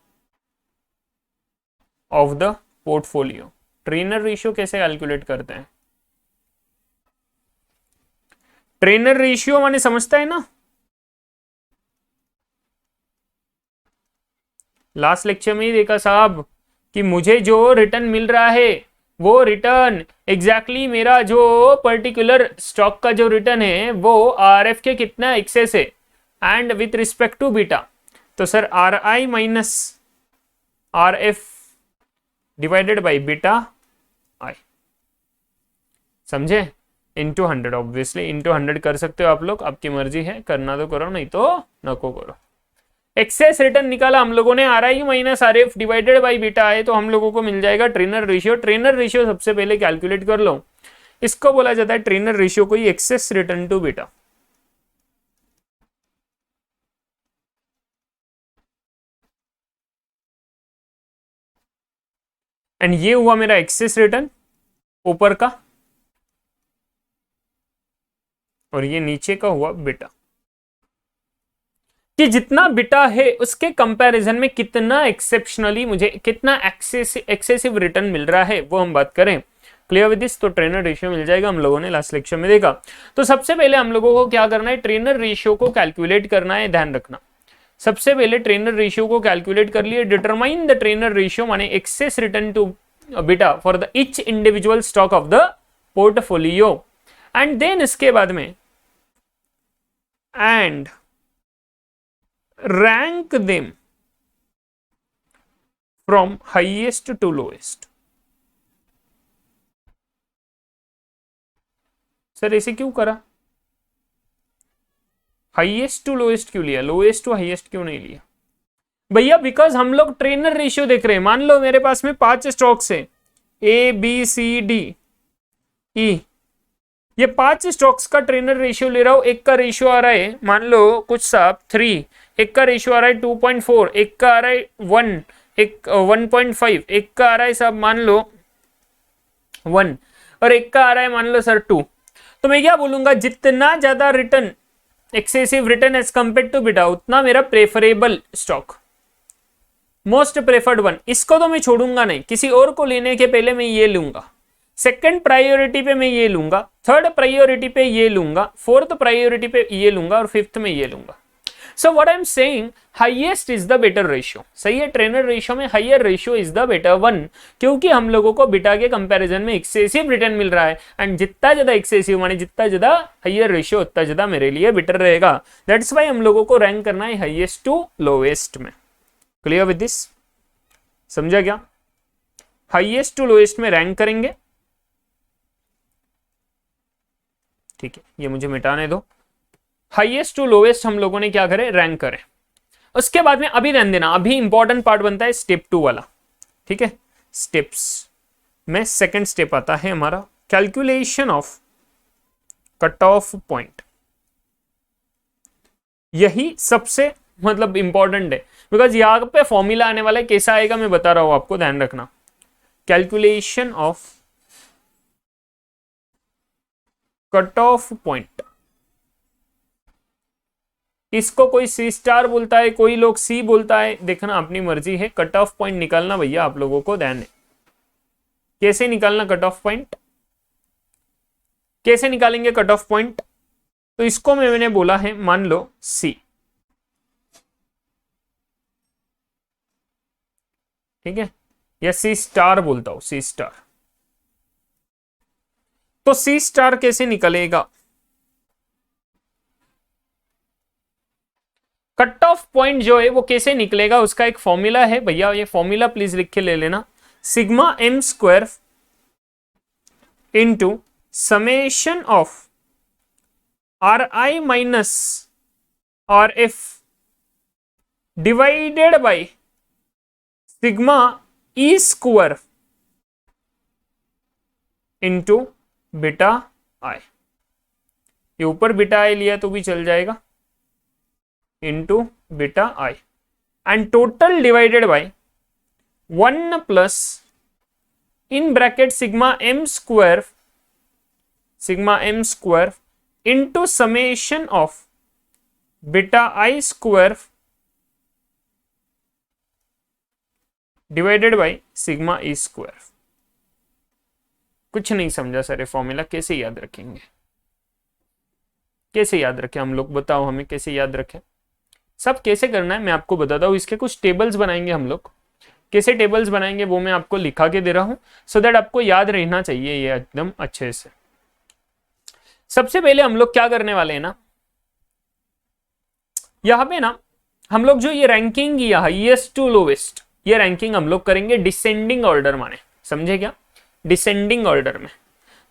of the portfolio. Treynor ratio कैसे कैलकुलेट करते हैं? ट्रेनर रेशियो माने समझता है ना, लास्ट लेक्चर में ही देखा साहब कि मुझे जो रिटर्न मिल रहा है वो रिटर्न एग्जैक्टली मेरा जो पर्टिकुलर स्टॉक का जो रिटर्न है वो आरएफ के कितना एक्सेस है and with respect to beta. तो sir R I minus R F divided by beta I, समझे, इंटू 100। ऑब्वियसली इंटू 100 कर सकते हो आप लोग, आपकी मर्जी है, करना तो करो नहीं तो नको करो। एक्सेस रिटर्न निकाला हम लोगों ने are I minus R F divided by beta आए तो हम लोगों को मिल जाएगा ट्रेनर रेशियो। ट्रेनर रेशियो सबसे पहले कैलकुलेट कर लो, इसको बोला जाता है ट्रेनर रेशियो को ही excess return to beta. And ये हुआ मेरा एक्सेस रिटर्न ऊपर का और ये नीचे का हुआ बीटा, कि जितना बीटा है उसके कंपैरिजन में कितना एक्सेप्शनली मुझे कितना एक्सेसिव रिटर्न मिल रहा है वो हम बात करें। क्लियर विद दिस, तो ट्रेनर रेशियो मिल जाएगा, हम लोगों ने लास्ट लेक्चर में देखा। तो सबसे पहले हम लोगों को क्या करना है, ट्रेनर रेशियो को कैलकुलेट करना है, ध्यान रखना। सबसे पहले ट्रेनर रेशियो को कैलकुलेट कर लिए, डिटरमाइन द ट्रेनर रेशियो माने excess return to beta for the each individual stock of the portfolio. And then इसके बाद में and rank them from highest to lowest। Sir ऐसे क्यों करा, हाईएस्ट टू लोएस्ट क्यों लिया, लोएस्ट टू हाईएस्ट क्यों नहीं लिया? भैया बिकॉज हम लोग ट्रेनर रेशियो देख रहे हैं। मान लो मेरे पास में 5 स्टॉक्स है, A B C D E, ये 5 स्टॉक्स का ट्रेनर रेशियो ले रहा हूं। एक का रेशियो आ रहा है मान लो कुछ साहब 3, एक का रेशियो आ रहा है 2.4, एक का आ रहा है 1, एक 1.5, एक का आ रहा है साहब मान लो 1 और एक का आ रहा है मान लो सर 2। तो मैं क्या बोलूंगा, जितना ज्यादा return excessive return as compare to beta उतना मेरा preferable stock, most preferred one. इसको तो मैं छोड़ूंगा नहीं, किसी और को लेने के पहले मैं ये लूंगा, सेकंड प्रायोरिटी पे मैं ये लूंगा, थर्ड प्रायोरिटी पे ये लूंगा, फोर्थ प्रायोरिटी पे ये लूंगा और फिफ्थ में ये लूंगा। So what I am saying, highest is the better ratio, सही है, ट्रेनर रेशियो में higher ratio is the better one, क्योंकि हम लोगों को बीटा के कंपैरिजन में एक्सेसिव रिटर्न मिल रहा है, एंड जितना ज्यादा एक्सेसिव माने जितना ज्यादा हाइयर रेशियो उतना ज्यादा मेरे लिए बेटर रहेगा। दैट्स वाई हम लोगों को रैंक करना है हाईएस्ट टू लोएस्ट में। क्लियर विद दिस, समझा क्या? हाईएस्ट टू लोएस्ट में रैंक करेंगे, ठीक है, ये मुझे मिटाने दो। हाईएस्ट टू लोएस्ट हम लोगों ने क्या करे, रैंक करें। उसके बाद में अभी ध्यान देना, अभी इंपॉर्टेंट पार्ट बनता है स्टेप 2 वाला, ठीक है। स्टेप्स में सेकंड स्टेप आता है हमारा calculation of cut off point. यही सबसे मतलब इंपॉर्टेंट है, बिकॉज यहां पे फॉर्मूला आने वाला है, कैसा आएगा मैं बता रहा हूं आपको, ध्यान रखना। Calculation of cut off point, इसको कोई सी स्टार बोलता है, कोई लोग सी बोलता है, देखना अपनी मर्जी है। कट ऑफ पॉइंट निकालना भैया आप लोगों को ध्यान है, कैसे निकालना कट ऑफ पॉइंट, कैसे निकालेंगे कट ऑफ पॉइंट। तो इसको मैंने बोला है, मान लो सी, ठीक है, या सी स्टार बोलता हूं, सी स्टार। तो सी स्टार कैसे निकलेगा, कट ऑफ पॉइंट जो है वो कैसे निकलेगा, उसका एक फॉर्मूला है भैया, ये फॉर्मूला प्लीज लिख के ले लेना। Sigma M square into summation of R I minus R F divided by sigma E square into beta I. ये ऊपर बीटा आई लिया तो भी चल जाएगा, into beta I, and total divided by 1 plus in bracket sigma M square into summation of beta I square divided by sigma E square. कुछ नहीं समझा सर, ये फॉर्मूला कैसे याद रखेंगे, कैसे याद रखें हम लोग, बताओ हमें कैसे याद रखें। सब कैसे करना है मैं आपको बताता हूँ, इसके कुछ टेबल्स बनाएंगे हम लोग, कैसे टेबल्स बनाएंगे वो मैं आपको लिखा के दे रहा हूं, सो दैट आपको याद रहना चाहिए ये एकदम अच्छे से। सबसे पहले हम लोग क्या करने वाले हैं ना, यहां पे ना हम लोग जो ये रैंकिंग किया हाईएस्ट टू लोवेस्ट, ये रैंकिंग हम लोग करेंगे डिसेंडिंग ऑर्डर, माने समझे क्या, डिसेंडिंग ऑर्डर में।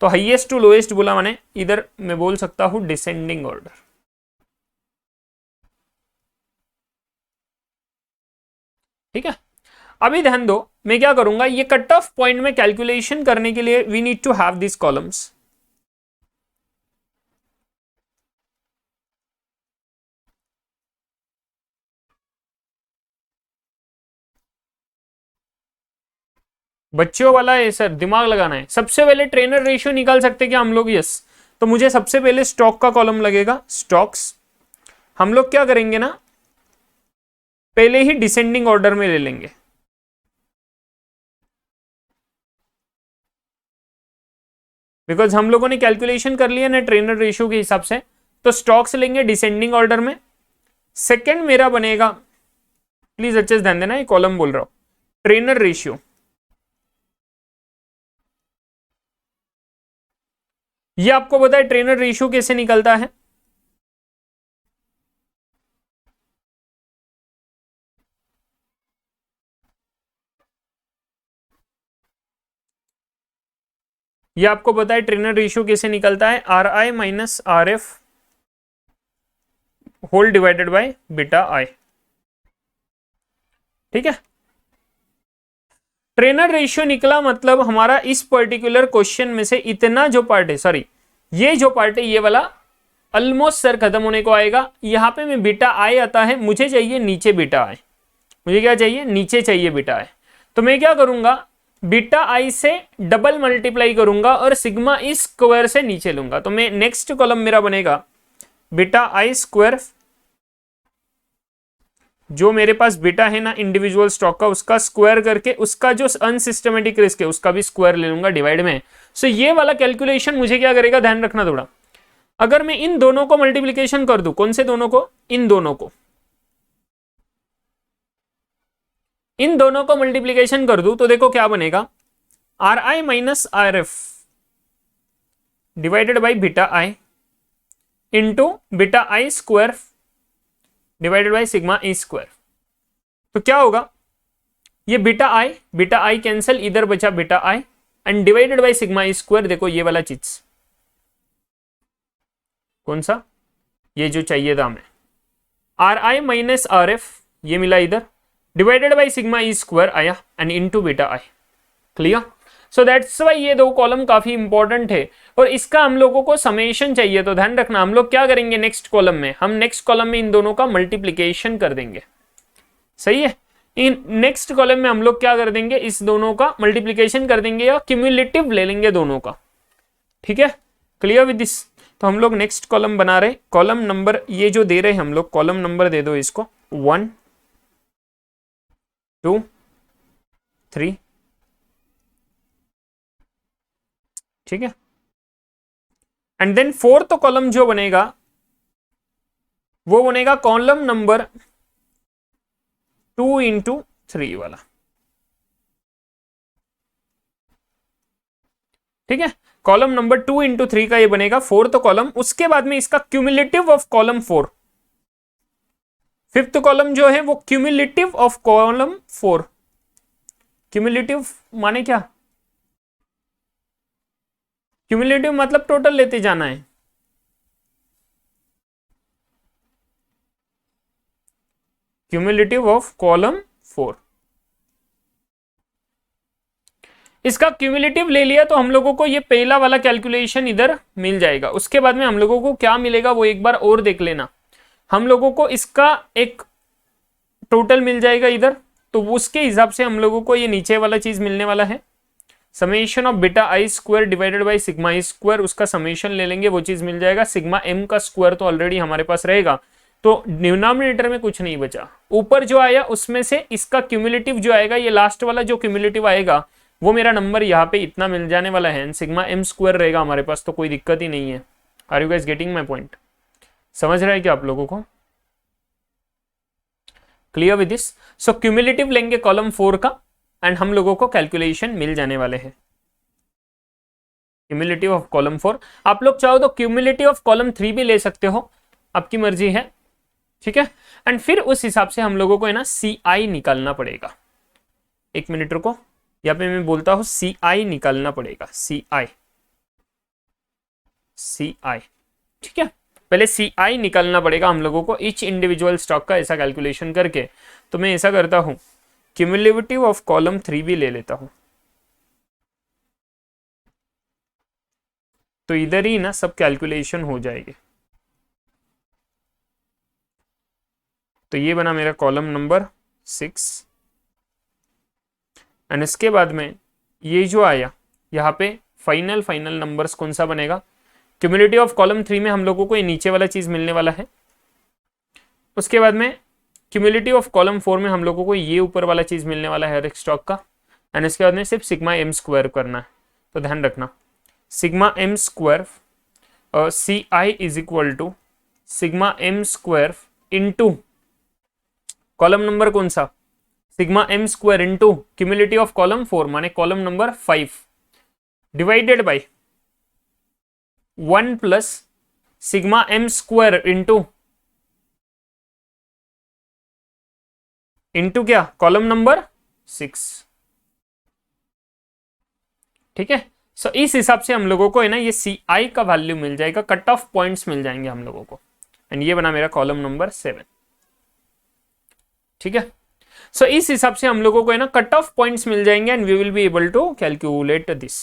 तो हाईएस्ट टू लोएस्ट बोला माने इधर मैं बोल सकता हूं डिसेंडिंग ऑर्डर, ठीक है। अभी ध्यान दो, मैं क्या करूंगा, ये कट ऑफ पॉइंट में कैलकुलेशन करने के लिए we need to have this columns. बच्चों वाला है सर, दिमाग लगाना है। सबसे पहले ट्रेनर रेशियो निकाल सकते क्या हम लोग, यस। तो मुझे सबसे पहले स्टॉक का कॉलम लगेगा, स्टॉक्स। हम लोग क्या करेंगे ना, पहले ही डिसेंडिंग ऑर्डर में ले लेंगे, बिकॉज हम लोगों ने कैलकुलेशन कर लिया ना ट्रेनर रेशियो के हिसाब से। तो स्टॉक्स लेंगे डिसेंडिंग ऑर्डर में। सेकंड मेरा बनेगा, प्लीज अच्छे से ध्यान देना, ये कॉलम बोल रहा हूं, ट्रेनर रेशियो। ये आपको पता है ट्रेनर रेशियो कैसे निकलता है, ये आपको पता है ट्रेनर रेशियो कैसे निकलता है, R I minus R F whole divided by beta I, ठीक है। ट्रेनर रेशियो निकला मतलब हमारा इस पर्टिकुलर क्वेश्चन में से इतना जो पार्ट है, सॉरी ये जो पार्ट है ये वाला ऑलमोस्ट सर खत्म होने को आएगा। यहां पे मैं बीटा आई आता है, मुझे चाहिए नीचे बीटा आई, मुझे क्या चाहिए, नीचे चाहिए बीटा आई। तो मैं क्या करूंगा, बीटा आई से डबल मल्टीप्लाई करूंगा और सिग्मा इस स्क्वायर से नीचे लूंगा। तो मैं नेक्स्ट कॉलम मेरा बनेगा बीटा आई स्क्वायर, जो मेरे पास बीटा है ना इंडिविजुअल स्टॉक का, उसका स्क्वायर करके उसका जो अनसिस्टमेटिक रिस्क है उसका भी स्क्वायर ले लूंगा डिवाइड में। सो ये वाला कैलकुलेशन मुझे क्या करेगा, ध्यान रखना थोड़ा। अगर मैं इन दोनों को मल्टीप्लीकेशन कर दूं, कौन से दोनों को, इन दोनों को, इन दोनों को मल्टीप्लीकेशन कर दूं तो देखो क्या बनेगा, are I minus R F divided by beta I into beta I square divided by sigma E square. तो क्या होगा, ये बीटा आई कैंसिल, इधर बचा beta I and divided by sigma E square. देखो ये वाला चीज कौन सा, ये जो चाहिए था हमें, R I minus R F ये मिला इधर, divided by sigma E square आया and into beta I. Clear? So that's why ये दो कॉलम काफी इंपॉर्टेंट है और इसका हम लोगों को समेशन चाहिए। तो ध्यान रखना, हम लोग क्या करेंगे नेक्स्ट कॉलम में, हम नेक्स्ट कॉलम में इन दोनों का मल्टीप्लीकेशन कर देंगे। सही है, इन नेक्स्ट कॉलम में हम लोग क्या कर देंगे, इस दोनों का मल्टीप्लीकेशन कर देंगे या क्यूमुलेटिव ले लेंगे दोनों का। ठीक है, क्लियर विद दिस? तो हम लोग नेक्स्ट कॉलम बना रहे, कॉलम नंबर ये जो दे रहे हैं हम लोग, कॉलम नंबर दे दो इसको 1 2 3। ठीक है, एंड देन फोर्थ कॉलम जो बनेगा वो बनेगा कॉलम नंबर 2 इंटू 3 वाला। ठीक है, कॉलम नंबर 2 इंटू 3 का ये बनेगा फोर्थ कॉलम। उसके बाद में इसका cumulative of column 4, fifth column जो है वो क्यूमुलेटिव ऑफ कॉलम 4। क्यूमुलेटिव माने क्या, क्यूमुलेटिव मतलब टोटल लेते जाना है। क्यूमुलेटिव ऑफ कॉलम 4, इसका क्यूमुलेटिव ले लिया तो हम लोगों को ये पहला वाला कैलकुलेशन इधर मिल जाएगा। उसके बाद में हम लोगों को क्या मिलेगा वो एक बार और देख लेना, हम लोगों को इसका एक टोटल मिल जाएगा इधर, तो उसके हिसाब से हम लोगों को ये नीचे वाला चीज मिलने वाला है, summation of beta I square divided by sigma E square. उसका समेशन ले लेंगे, वो चीज मिल जाएगा। सिग्मा एम का स्क्वायर तो ऑलरेडी हमारे पास रहेगा, तो डिनोमिनेटर में कुछ नहीं बचा। ऊपर जो आया उसमें से इसका क्यूमुलेटिव जो आएगा, ये लास्ट वाला जो क्यूमुलेटिव आएगा वो मेरा नंबर यहाँ पे इतना मिल जाने वाला है, सिग्मा एम स्क्वायर रहेगा हमारे पास, तो कोई दिक्कत ही नहीं है। Are you guys getting my point? समझ रहा है क्या आप लोगों को? Clear with this? So cumulative लेंगे कॉलम 4 का एंड हम लोगों को कैलकुलेशन मिल जाने वाले हैं। क्यूमुलेटिव ऑफ कॉलम 4, आप लोग चाहो तो क्यूमुलेटिव ऑफ कॉलम 3 भी ले सकते हो, आपकी मर्जी है। ठीक है, एंड फिर उस हिसाब से हम लोगों को है ना सी आई निकालना पड़ेगा। एक मिनट रुको, यहाँ पे मैं बोलता हूं सी आई निकालना पड़ेगा, सी आई। ठीक है, पहले सी आई निकालना पड़ेगा हम लोगों को ईच इंडिविजुअल स्टॉक का, ऐसा कैलकुलेशन करके। तो मैं ऐसा करता हूं, क्यूमुलेटिव ऑफ कॉलम 3 भी ले लेता हूं, तो इधर ही ना सब कैलकुलेशन हो जाएंगे। तो ये बना मेरा कॉलम नंबर 6 एंड इसके बाद में ये जो आया यहाँ पे फाइनल नंबर्स कौन सा बनेगा, क्यूमुलेटिव ऑफ कॉलम 3 में हम लोगों को ये नीचे वाला चीज मिलने वाला है। उसके बाद में क्यूमुलेटिव ऑफ कॉलम 4 में हम लोगों को ये ऊपर वाला चीज मिलने वाला है हर एक स्टॉक का, एंड इसके बाद में सिर्फ सिग्मा एम स्क्वायर करना है। तो ध्यान रखना, sigma M square C I is equal to sigma M square into column number कौन सा, sigma M square into cumulative of column 4 माने column number 5 divided by 1 plus sigma M square into क्या, column number 6। ठीक है, सो इस हिसाब से हम लोगों को है ना ये सी आई का वैल्यू मिल जाएगा, कट ऑफ पॉइंट्स मिल जाएंगे हम लोगों को, एंड ये बना मेरा कॉलम नंबर 7। ठीक है, सो इस हिसाब से हम लोगों को है ना कट ऑफ पॉइंट्स मिल जाएंगे and we will be able to calculate this.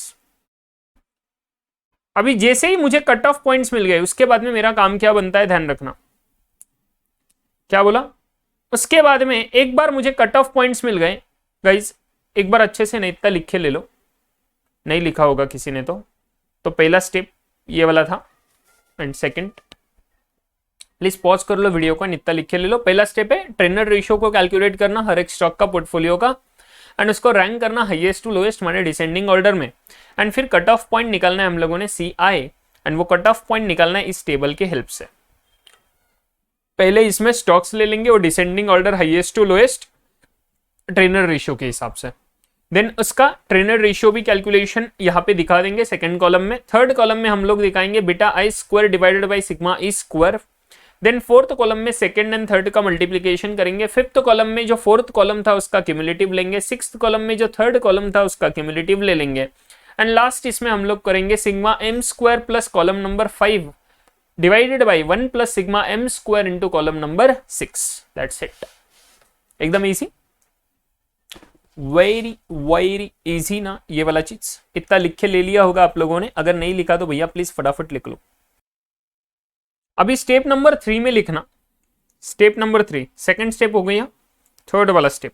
अभी जैसे ही मुझे कट ऑफ पॉइंट्स मिल गए उसके बाद में मेरा काम क्या बनता है, ध्यान रखना। क्या बोला? उसके बाद में एक बार मुझे कट ऑफ पॉइंट्स मिल गए, गाइज एक बार अच्छे से नहीं इतना लिखे ले लो, नहीं लिखा होगा किसी ने तो पहला स्टेप ये वाला था, एंड सेकंड प्लीज पॉज कर लो वीडियो को, नित्ता लिखे ले लो। पहला स्टेप है ट्रेनर रेशियो को कैलकुलेट करना हर एक स्टॉक का, पोर्टफोलियो का, एंड उसको रैंक करना हाईएस्ट टू लोएस्ट माने डिसेंडिंग ऑर्डर में, एंड फिर कट ऑफ पॉइंट निकालना है हम लोगों ने सी आई, एंड वो कट ऑफ पॉइंट निकालना है इस टेबल के हेल्प से। पहले इसमें स्टॉक्स ले लेंगे और descending order highest to lowest, Treynor ratio के हिसाब से। देन उसका ट्रेनर रेशियो भी कैलकुलेशन यहाँ पे दिखा देंगे सेकंड कॉलम में। थर्ड कॉलम में हम लोग दिखाएंगे beta I square divided by sigma E square. Then fourth column में सेकंड एंड थर्ड का मल्टीप्लीकेशन करेंगे। फिफ्थ कॉलम में जो फोर्थ कॉलम था उसका क्यूमुलेटिव लेंगे। सिक्स्थ कॉलम में जो थर्ड कॉलम था उसका क्यूमुलेटिव ले लेंगे। एंड लास्ट इसमें हम लोग करेंगे sigma M square plus column number 5 divided by 1 plus sigma M square into column number 6। That's it. एकदम इजी, वेरी वेरी इजी ना ये वाला चीज। इतना लिख के ले लिया होगा आप लोगों ने, अगर नहीं लिखा तो भैया प्लीज फटाफट लिख लो। अभी स्टेप नंबर 3 में लिखना। स्टेप नंबर 3 सेकंड स्टेप हो गया, थर्ड वाला step.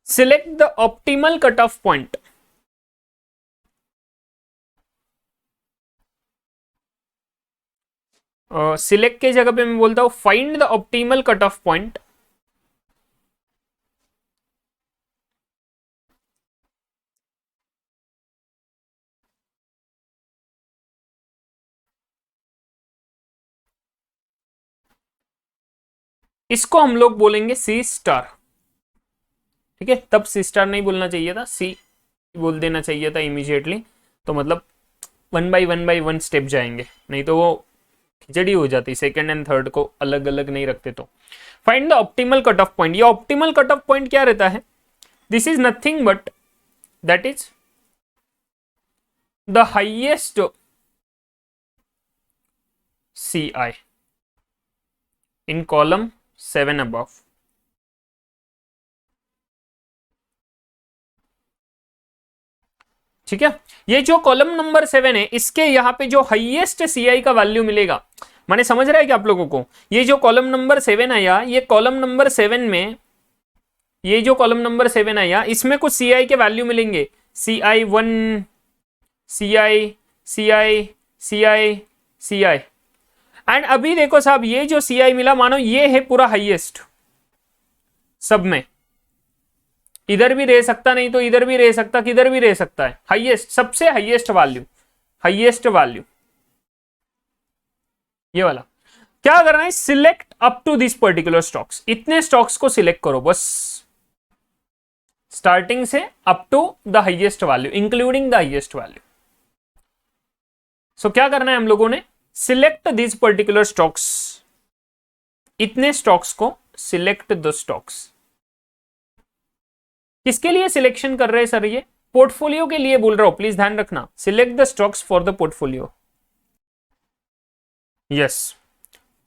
Select the optimal cut off point. Select के जगह पे मैं बोलता हूं find the optimal cut off point. इसको हम लोग बोलेंगे सी स्टार। ठीक है, तब सी स्टार नहीं बोलना चाहिए था, सी बोल देना चाहिए था इमीडिएटली। तो मतलब 1 बाई 1 स्टेप जाएंगे, नहीं तो वो खिचड़ी हो जाती सेकंड एंड थर्ड को अलग अलग नहीं रखते तो। Find the optimal cut off point. ये ऑप्टिमल कट ऑफ पॉइंट क्या रहता है? This is nothing but that is the highest CI in column 7 above। ठीक है, ये जो कॉलम नंबर 7 है इसके यहाँ पे जो हाईएस्ट CI का वैल्यू मिलेगा, माने समझ रहा है कि आप लोगों को? ये जो कॉलम नंबर 7 आया, ये कॉलम नंबर 7 में ये जो कॉलम नंबर 7 आया इसमें कुछ CI के वैल्यू मिलेंगे। CI1 CI एंड अभी देखो साहब ये जो CI मिला, मानो ये है पूरा हाईएस्ट सब में। इधर भी रह सकता, नहीं तो इधर भी रह सकता, किधर भी रह सकता है। हाईएस्ट, सबसे हाईएस्ट वैल्यू, हाईएस्ट वैल्यू ये वाला। क्या करना है? Select up to this particular stocks. इतने स्टॉक्स को सिलेक्ट करो बस, स्टार्टिंग से up to the highest value including the highest value. So क्या करना है हम लोगों ने? Select this particular stocks. इतने स्टॉक्स को सिलेक्ट द स्टॉक्स। किसके लिए सिलेक्शन कर रहे हैं सर? ये पोर्टफोलियो के लिए बोल रहा हूं, प्लीज ध्यान रखना। Select the stocks for the portfolio. Yes,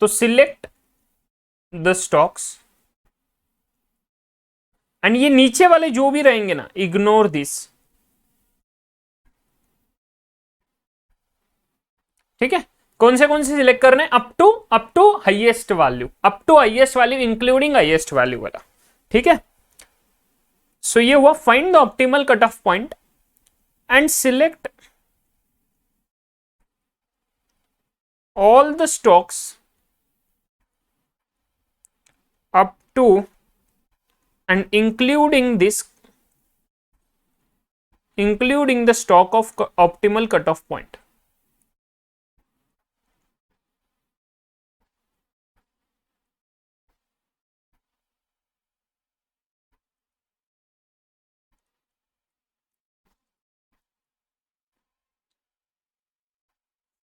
तो सिलेक्ट द स्टॉक्स एंड ये नीचे वाले जो भी रहेंगे ना, इग्नोर दिस। ठीक है, कौन से सिलेक्ट करने? Up to highest value, up to highest value including highest value वाला। ठीक है, सो ये हुआ find the optimal cut off point and select all the stocks up to and including the stock of optimal cutoff point।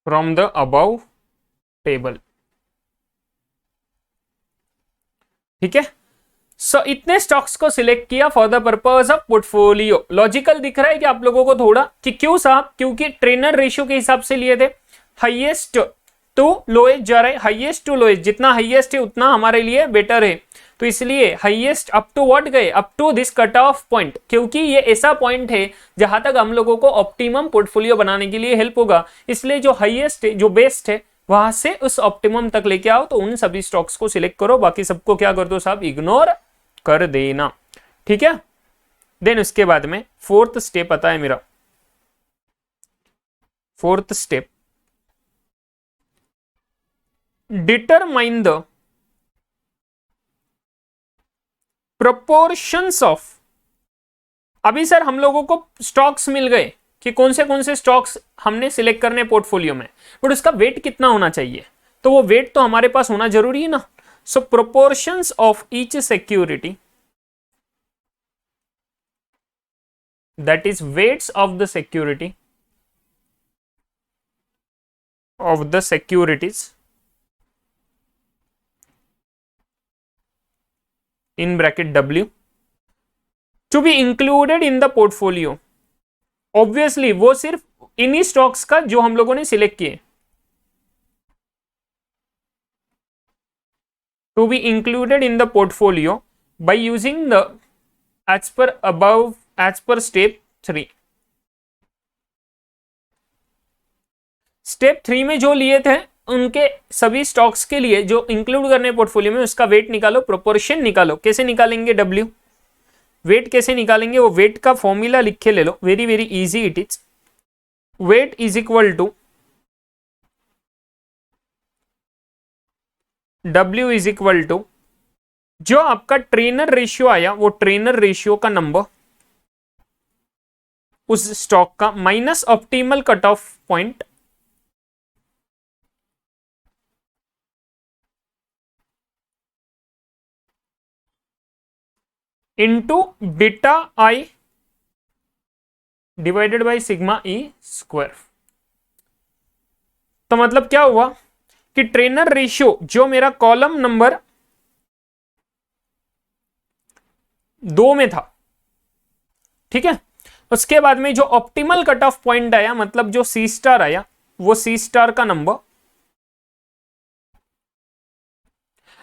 from the above table. ठीक है, सो इतने stocks को select किया for the purpose of portfolio. Logical दिख रहा है कि आप लोगों को थोड़ा कि क्यों साहब? क्योंकि ट्रेनर रेशियो के हिसाब से लिए थे, हाईएस्ट टू लोएस्ट जा रहे, हाईएस्ट टू लोएस्ट, जितना हाईएस्ट है उतना हमारे लिए बेटर है। तो इसलिए हाईएस्ट अप टू व्हाट गए? Up to this cut off point, क्योंकि ये ऐसा पॉइंट है जहां तक हम लोगों को ऑप्टिमम पोर्टफोलियो बनाने के लिए हेल्प होगा। इसलिए जो हाईएस्ट है, जो बेस्ट है, वहां से उस ऑप्टिमम तक लेके आओ। तो उन सभी स्टॉक्स को सिलेक्ट करो, बाकी सबको क्या कर दो साहब? इग्नोर कर देना। ठीक है, देन उसके बाद में फोर्थ स्टेप आता है मेरा। Fourth step, determine the proportions of. अभी सर हम लोगों को स्टॉक्स मिल गए कि कौन से स्टॉक्स हमने सिलेक्ट करने पोर्टफोलियो में, बट उसका वेट कितना होना चाहिए? तो वो वेट तो हमारे पास होना जरूरी है ना। So proportions of each security, that is weights of the security of the securities in bracket W to be included in the portfolio। Obviously वो सिर्फ इन्हीं स्टॉक्स का जो हम लोगों ने सिलेक्ट किए, to be included in the portfolio by using the as per above as per step 3। Step 3 में जो लिए थे उनके सभी स्टॉक्स के लिए जो इंक्लूड करने पोर्टफोलियो में उसका वेट निकालो, प्रोपोर्शन निकालो। कैसे निकालेंगे W वेट कैसे निकालेंगे, वो वेट का फॉर्मूला लिख के ले लो, very very easy it is. Weight is equal to W is equal to जो आपका ट्रेनर रेशियो आया वो ट्रेनर रेशियो का नंबर उस स्टॉक का minus optimal cut off point into beta I divided by sigma E square. तो मतलब क्या हुआ कि ट्रेनर रेशियो जो मेरा कॉलम नंबर 2 में था, ठीक है, उसके बाद में जो ऑप्टिमल कट ऑफ पॉइंट आया मतलब जो सी स्टार आया वो सी स्टार का नंबर,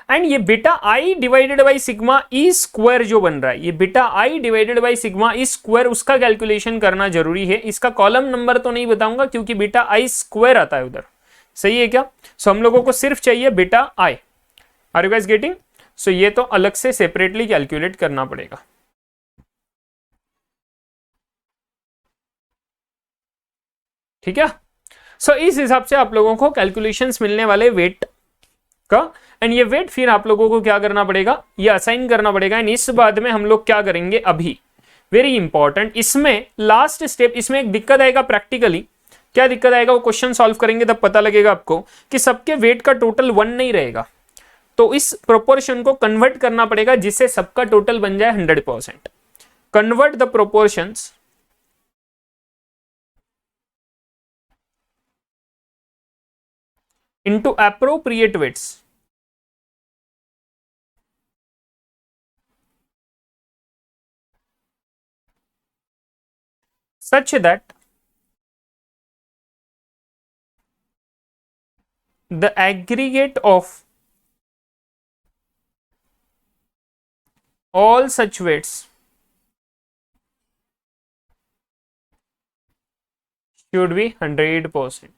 एंड ये beta I divided by sigma E square जो बन रहा है, ये beta I divided by sigma E square उसका कैलकुलेशन करना जरूरी है। इसका कॉलम नंबर तो नहीं बताऊंगा क्योंकि बीटा आई स्क्वायर आता है उधर, सही है क्या। सो हम लोगों को सिर्फ चाहिए beta I. Are you guys getting. So ये तो अलग से सेपरेटली कैलकुलेट करना पड़ेगा, ठीक है। सो इस हिसाब से आप लोगों को कैलकुलेशंस मिलने वाले वेट का, एंड ये वेट फिर आप लोगों को क्या करना पड़ेगा, ये असाइन करना पड़ेगा। एंड इस बाद में हम लोग क्या करेंगे अभी, वेरी इंपॉर्टेंट, इसमें लास्ट स्टेप, इसमें एक दिक्कत आएगा प्रैक्टिकली। क्या दिक्कत आएगा वो क्वेश्चन सॉल्व करेंगे तब पता लगेगा आपको कि सबके वेट का टोटल 1 नहीं रहेगा, तो इस प्रोपोर्शन को कन्वर्ट करना पड़ेगा जिससे सबका टोटल बन जाए 100%। Convert the proportions into appropriate weights such that the aggregate of all such weights should be 100%।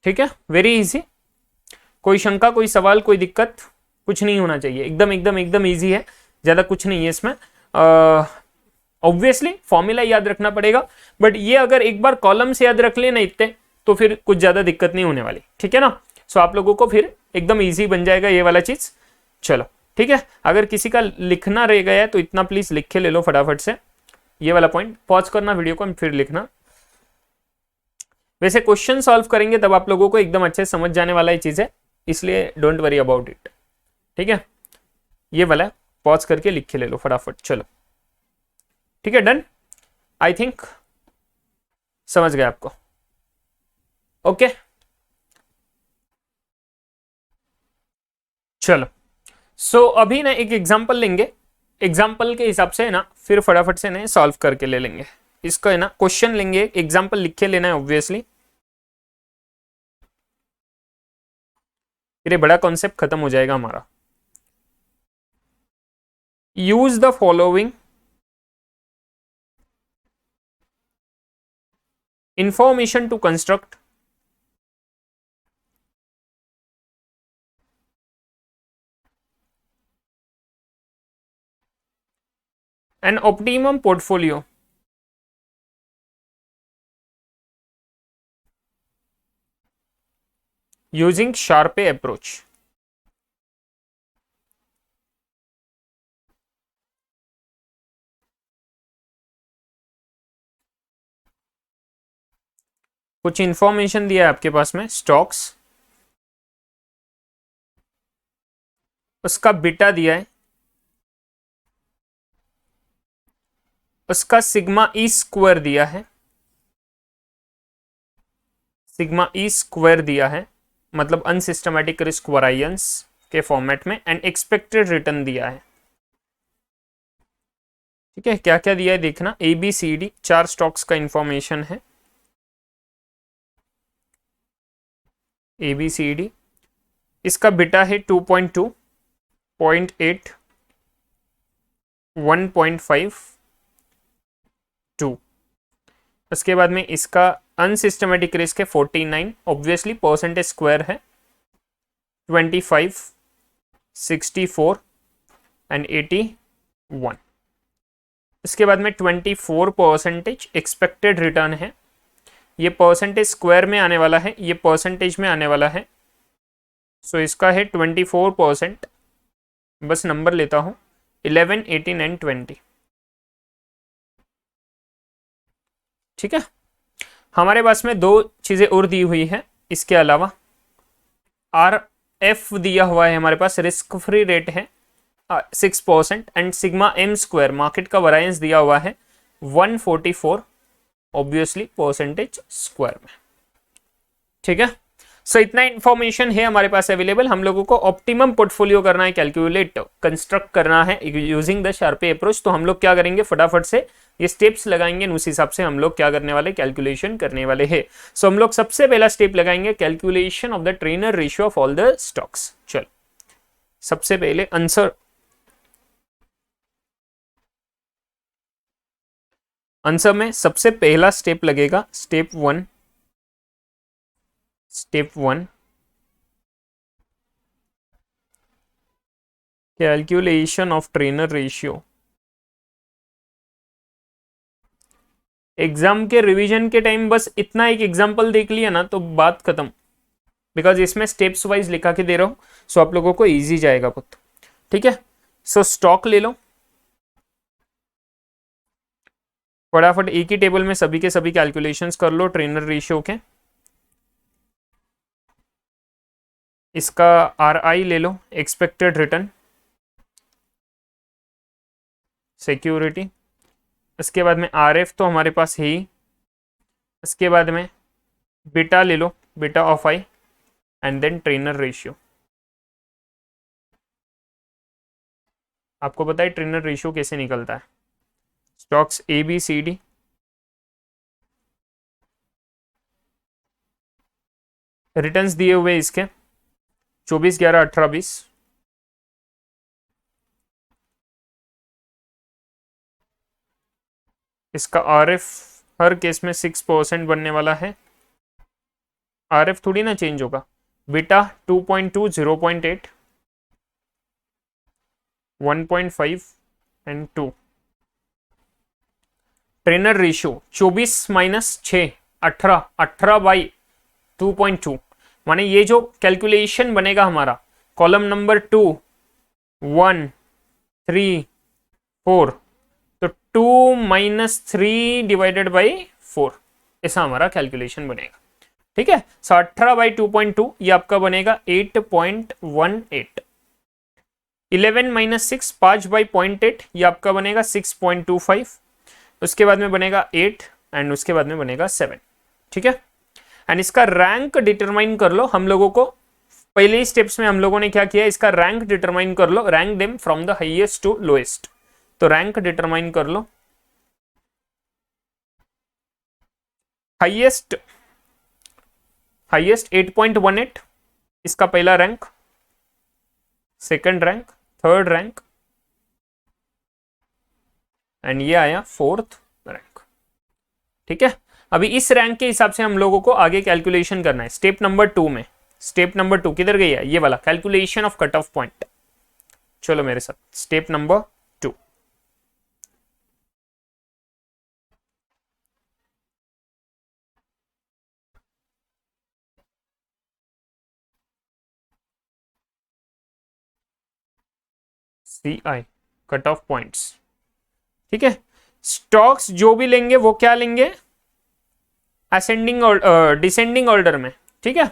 ठीक है, वेरी इजी, कोई शंका कोई सवाल कोई दिक्कत कुछ नहीं होना चाहिए, एकदम एकदम एकदम इजी है, ज्यादा कुछ नहीं है इसमें। ऑब्वियसली फॉर्मूला याद रखना पड़ेगा, बट ये अगर एक बार कॉलम से याद रख लेना इतने तो फिर कुछ ज्यादा दिक्कत नहीं होने वाली, ठीक है ना। सो आप लोगों को फिर एकदम इजी बन जाएगा ये वाला चीज। चलो ठीक है, अगर किसी का लिखना रह गया है तो इतना प्लीज लिख के ले लो फटाफट से, ये वाला पॉइंट पॉज करना वीडियो को फिर लिखना। वैसे क्वेश्चन सॉल्व करेंगे तब आप लोगों को एकदम अच्छे से समझ जाने वाला ही चीज है, इसलिए डोंट वरी अबाउट इट, ठीक है। ये वाला पॉज करके लिख के ले लो फटाफट, चलो ठीक है, डन। आई थिंक समझ गए आपको, ओके चलो। सो अभी ना एक एग्जांपल लेंगे, एग्जाम्पल के हिसाब से है ना फिर फटाफट से ना सॉल्व करके ले लेंगे इसको, है ना। क्वेश्चन लेंगे, एग्जाम्पल लिख के लेना है ऑब्वियसली, फिर ये बड़ा कॉन्सेप्ट खत्म हो जाएगा हमारा। Use the following information to construct an optimum portfolio using Sharpe approach। कुछ इंफॉर्मेशन दिया है आपके पास में स्टॉक्स, उसका बीटा दिया है, उसका सिग्मा ई स्क्वायर दिया है, सिग्मा ई स्क्वायर दिया है, मतलब अनसिस्टमैटिक रिस्क वराइंस के फॉर्मेट में, एंड एक्सपेक्टेड रिटर्न दिया है। ठीक है, क्या क्या दिया है देखना, A B C D, 4 stocks का इंफॉर्मेशन है, ए बी सी डी। इसका बीटा है 2.2, 0.8, 1.5, 2। उसके बाद में इसका अनसिस्टमेटिक रिस्क है 49, ऑब्वियसली परसेंटेज स्क्वायर है, 25, 64 एंड 81। इसके बाद में 24% एक्सपेक्टेड रिटर्न है, ये परसेंटेज स्क्वायर में आने वाला है, ये परसेंटेज में आने वाला है, सो इसका है 24%। बस नंबर लेता हूँ 11, 18 एंड 20। ठीक है, हमारे पास में 2 चीजें और दी हुई है इसके अलावा, आर एफ दिया हुआ है हमारे पास, रिस्क फ्री रेट है 6%, and sigma M square market का वरायंस दिया हुआ है 144, ऑब्वियसली परसेंटेज स्क्वायर में। ठीक है, सो इतना इंफॉर्मेशन है हमारे पास अवेलेबल। हम लोगों को ऑप्टिमम पोर्टफोलियो करना है, कैलकुलेट कंस्ट्रक्ट करना है यूजिंग द शार्पे अप्रोच। तो हम लोग क्या करेंगे, फटाफट से ये स्टेप्स लगाएंगे, उस हिसाब से हम लोग क्या करने वाले, कैलकुलेशन करने वाले हैं। सो हम लोग सबसे पहला स्टेप लगाएंगे, calculation of the Treynor ratio of all the stocks. चल सबसे पहले आंसर में सबसे पहला स्टेप लगेगा, step 1, calculation of trainer ratio. Exam के रिवीजन के टाइम बस इतना एक एग्जांपल देख लिया ना तो बात खत्म, बिकॉज इसमें स्टेप्स वाइज लिखा के दे रहा हूं, सो आप लोगों को इजी जाएगा बहुत। ठीक है, सो स्टॉक ले लो फटाफट, एक ही टेबल में सभी के सभी कैलकुलेशंस कर लो ट्रेनर रेशियो के। इसका आर आई ले लो, एक्सपेक्टेड रिटर्न, सिक्योरिटी। इसके बाद में आर एफ तो हमारे पास है ही, इसके बाद में बीटा ले लो, beta of I, and then Treynor ratio. आपको पता है ट्रेनर रेशियो कैसे निकलता है, stocks A B C D, returns दिए हुए इसके 24, 11, 18, 20। इसका आर एफ हर केस में 6% बनने वाला है, आर एफ थोड़ी ना चेंज होगा। Beta 2.2, 0.8, 1.5 and 2। Trainer ratio 24 minus 6, 18, 18/2.2, माने ये जो कैलकुलेशन बनेगा हमारा कॉलम नंबर 2, 1, 3, 4, तो 2 माइनस 3 डिवाइडेड बाई 4, ऐसा हमारा कैलकुलेशन बनेगा। ठीक है, सो 18/2.2 ये आपका बनेगा 8.18। 11 माइनस 6, 5/0.8, ये आपका बनेगा 6.25। उसके बाद में बनेगा 8 एंड उसके बाद में बनेगा 7। ठीक है, एंड इसका रैंक डिटरमाइन कर लो। हम लोगों को पहले ही स्टेप्स में हम लोगों ने क्या किया, इसका रैंक डिटरमाइन कर लो, rank them from the highest to lowest. तो रैंक डिटरमाइन कर लो, हाईएस्ट 8.18, इसका पहला rank, second rank, third rank, and ये आया 4th रैंक। ठीक है, अभी इस रैंक के हिसाब से हम लोगों को आगे कैलकुलेशन करना है स्टेप नंबर 2 में। स्टेप नंबर 2 किधर गई है, ये वाला calculation of cut off point. चलो मेरे साथ, step number 2। CI cut off points. ठीक है, स्टॉक्स जो भी लेंगे वो क्या लेंगे, असेंडिंग डिसेंडिंग ऑर्डर में, ठीक है।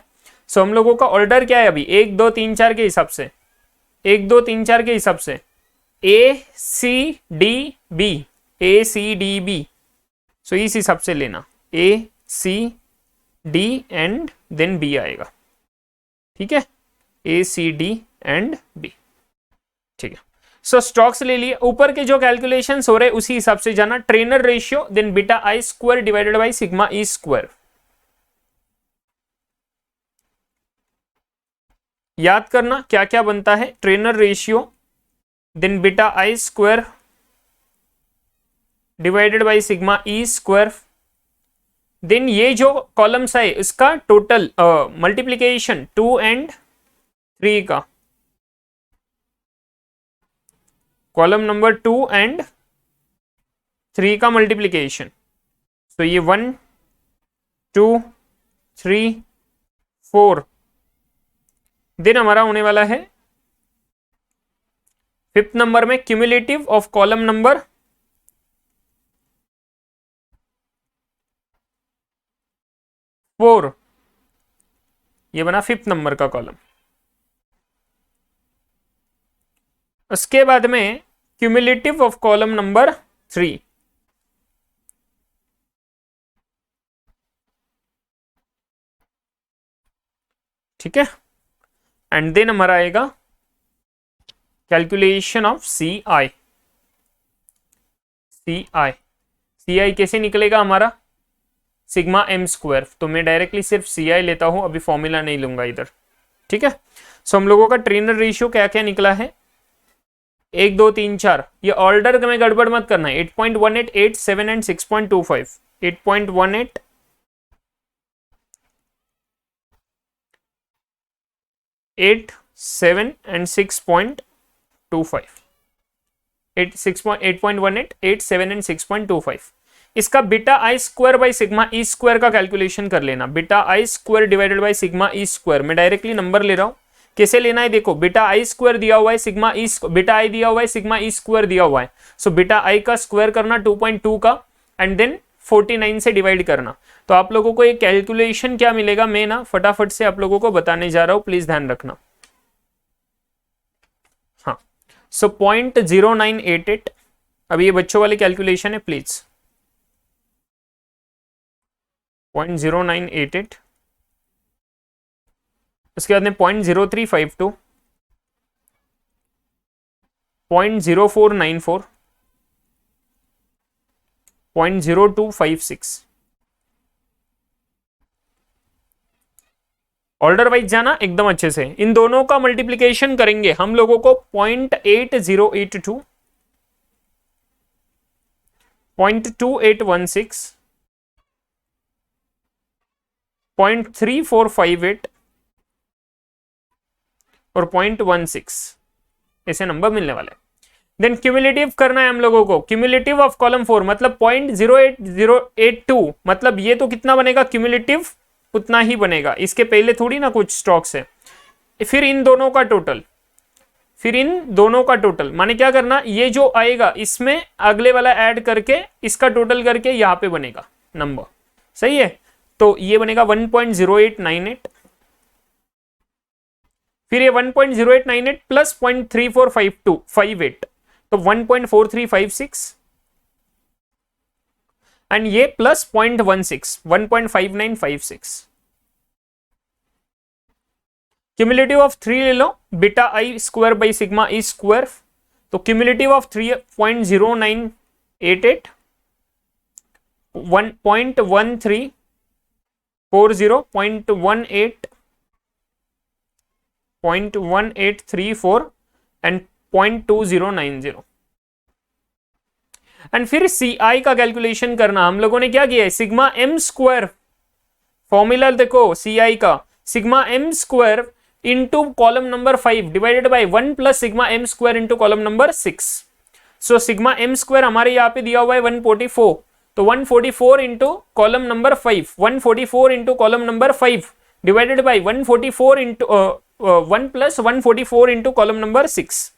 सो हम लोगों का ऑर्डर क्या है अभी, 1 2 3 4 के हिसाब से, 1 2 3 4 के हिसाब से A C D B, A C D B. So इस हिसाब से लेना, A C D and then B आएगा, ठीक है, A C D and B, ठीक है। सो स्टॉक्स ले लिए, ऊपर के जो कैलकुलेशंस हो रहे उसी हिसाब से जाना। Treynor ratio then beta I square divided by sigma E square. याद करना क्या क्या बनता है, Treynor ratio then beta I square divided by sigma E square, then ये जो कॉलम्स है इसका टोटल मल्टीप्लीकेशन 2 एंड 3 का, कॉलम नंबर 2 एंड 3 का मल्टीप्लीकेशन। तो ये 1 2 3 4, देन हमारा होने वाला है 5th नंबर में क्यूमुलेटिव ऑफ कॉलम नंबर 4, ये बना 5th नंबर का कॉलम। उसके बाद में क्यूमुलेटिव ऑफ कॉलम नंबर 3, ठीक है। एंड देन हमारा आएगा कैलकुलेशन ऑफ सी आई। सी आई कैसे निकलेगा हमारा, सिग्मा एम स्क्वायर। तो मैं डायरेक्टली सिर्फ सी आई लेता हूं, अभी फॉर्मूला नहीं लूंगा इधर, ठीक है। सो हम लोगों का ट्रेनर रेशियो क्या क्या निकला है, 1 2 3 4, ये ऑर्डर में गड़बड़ मत करना है, 8.18 8 7 एंड 6.25, 8.18 8 7 एंड 6.25, 8.18 8 7 एंड 6.25। इसका beta I square by sigma E square का कैलकुलेशन कर लेना, beta I square divided by sigma E square. मैं डायरेक्टली नंबर ले रहा हूं, कैसे लेना है देखो, बीटा आई स्क्वायर दिया हुआ है, सिग्मा ई बीटा आई दिया हुआ है, सिग्मा ई स्क्वायर दिया हुआ है। सो बीटा आई का स्क्वायर करना 2.2 का एंड देन 49 से डिवाइड करना। तो आप लोगों को एक कैलकुलेशन क्या मिलेगा, मैं ना फटाफट से आप लोगों को बताने जा रहा हूं, प्लीज ध्यान रखना। हाँ, सो 0.0988, अभी ये बच्चों वाली कैलकुलेशन है प्लीज, 0.0988, उसके बाद में 0.0352, 0.0494, 0.0256। ऑर्डर वाइज जाना एकदम अच्छे से, इन दोनों का मल्टीप्लीकेशन करेंगे हम लोगों को 0.8082, 0.2816, 0.3458 और 0.16 ऐसे नंबर मिलने वाले। देन क्यूमुलेटिव करना है हम लोगों को, क्यूमुलेटिव ऑफ कॉलम 4 मतलब 0.08082, मतलब ये तो कितना बनेगा क्यूमुलेटिव उतना ही बनेगा, इसके पहले थोड़ी ना कुछ स्टॉक्स है। फिर इन दोनों का टोटल, माने क्या करना, ये जो आएगा इसमें अगले वाला ऐड करके इसका टोटल करके यहां पे बनेगा नंबर, सही है। तो ये बनेगा 1.0898, फिर ये 1.0898 प्लस 0.3458, तो 1.4356 एंड ये प्लस 0.16, 1.5956। क्यूमुलेटिव ऑफ 3 ले लो, beta I square by sigma E square, तो क्यूमुलेटिव ऑफ 3 0.0988, 1.1340, 0.18, 0.1834 एंड 0.2090। एंड फिर सी आई का कैलकुलेशन करना, हम लोगों ने क्या किया है, सिग्मा एम स्क्वायर, फॉर्मूला देखो सी आई का, sigma M square into column number 5 divided by 1 plus sigma M square into column number 6। So sigma M square हमारे यहाँ पे दिया हुआ है 144, तो 144 into column number 5, 144 into column number 5 divided by 144 into 1 plus 144 into column number 6,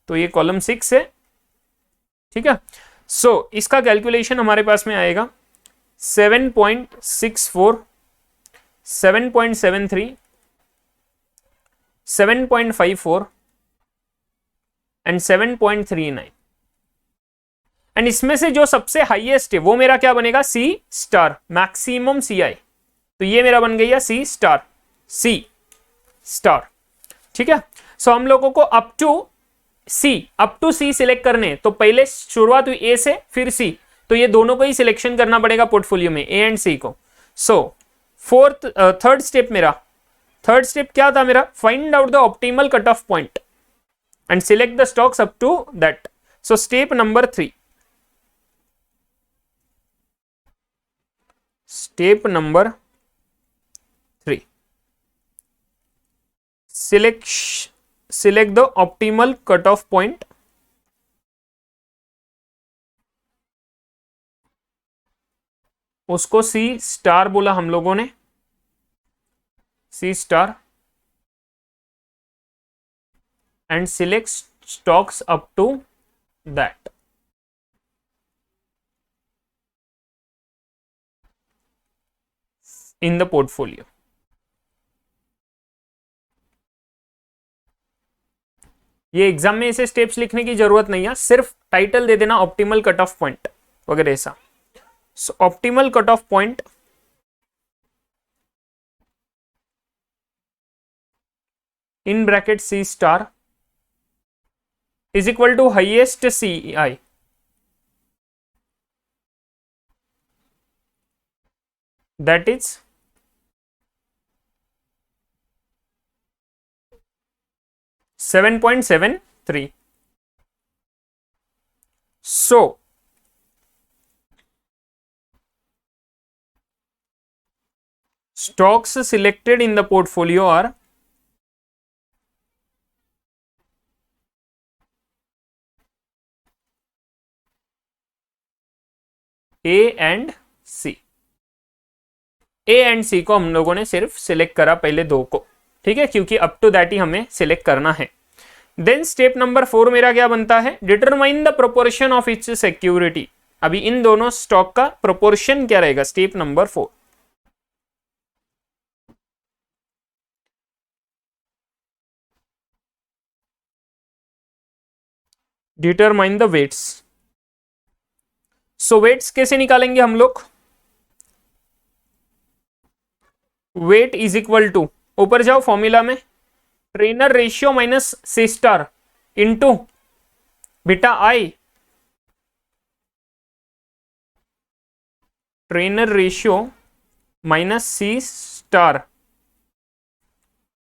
तो ये column 6 है, ठीक है। सो इसका कैलकुलेशन हमारे पास में आएगा 7.64, 7.73, 7.54 एंड 7.39। एंड इसमें से जो सबसे हाईएस्ट है वो मेरा क्या बनेगा, सी स्टार, मैक्सिमम सी आई। तो ये मेरा बन गया सी स्टार, सी स्टार। ठीक है। सो हम लोगों को अप टू सी सिलेक्ट करने, तो पहले शुरुआत हुई ए से फिर सी, तो ये दोनों को ही सिलेक्शन करना पड़ेगा पोर्टफोलियो में, ए एंड सी को। सो थर्ड स्टेप क्या था मेरा, find out the optimal cut off point and select the stocks up to that. So step number 3, step number 3, select the optimal cutoff point उसको सी star बोला हम लोगों ने, C star, and select stocks up to that. In the portfolio. ये exam में ऐसे steps लिखने की जरूरत नहीं है, सिर्फ टाइटल दे देना ऑप्टिमल कट ऑफ पॉइंट वगैरह ऐसा। So optimal cut off point in bracket C star is equal to highest C I, that is 7.73. So stocks selected in the portfolio are A and C। A and C को हम लोगों ने सिर्फ select करा पहले दो को, ठीक है, क्योंकि अप टू दैट ही हमें सिलेक्ट करना है। देन स्टेप नंबर 4 मेरा क्या बनता है, determine the proportion of its security. अभी इन दोनों स्टॉक का प्रोपोर्शन क्या रहेगा, step number 4। Determine the weights. So weights कैसे निकालेंगे हम लोग, वेट इज इक्वल टू, ऊपर जाओ फॉर्मूला में, Treynor ratio minus C star into beta I, Treynor ratio minus C star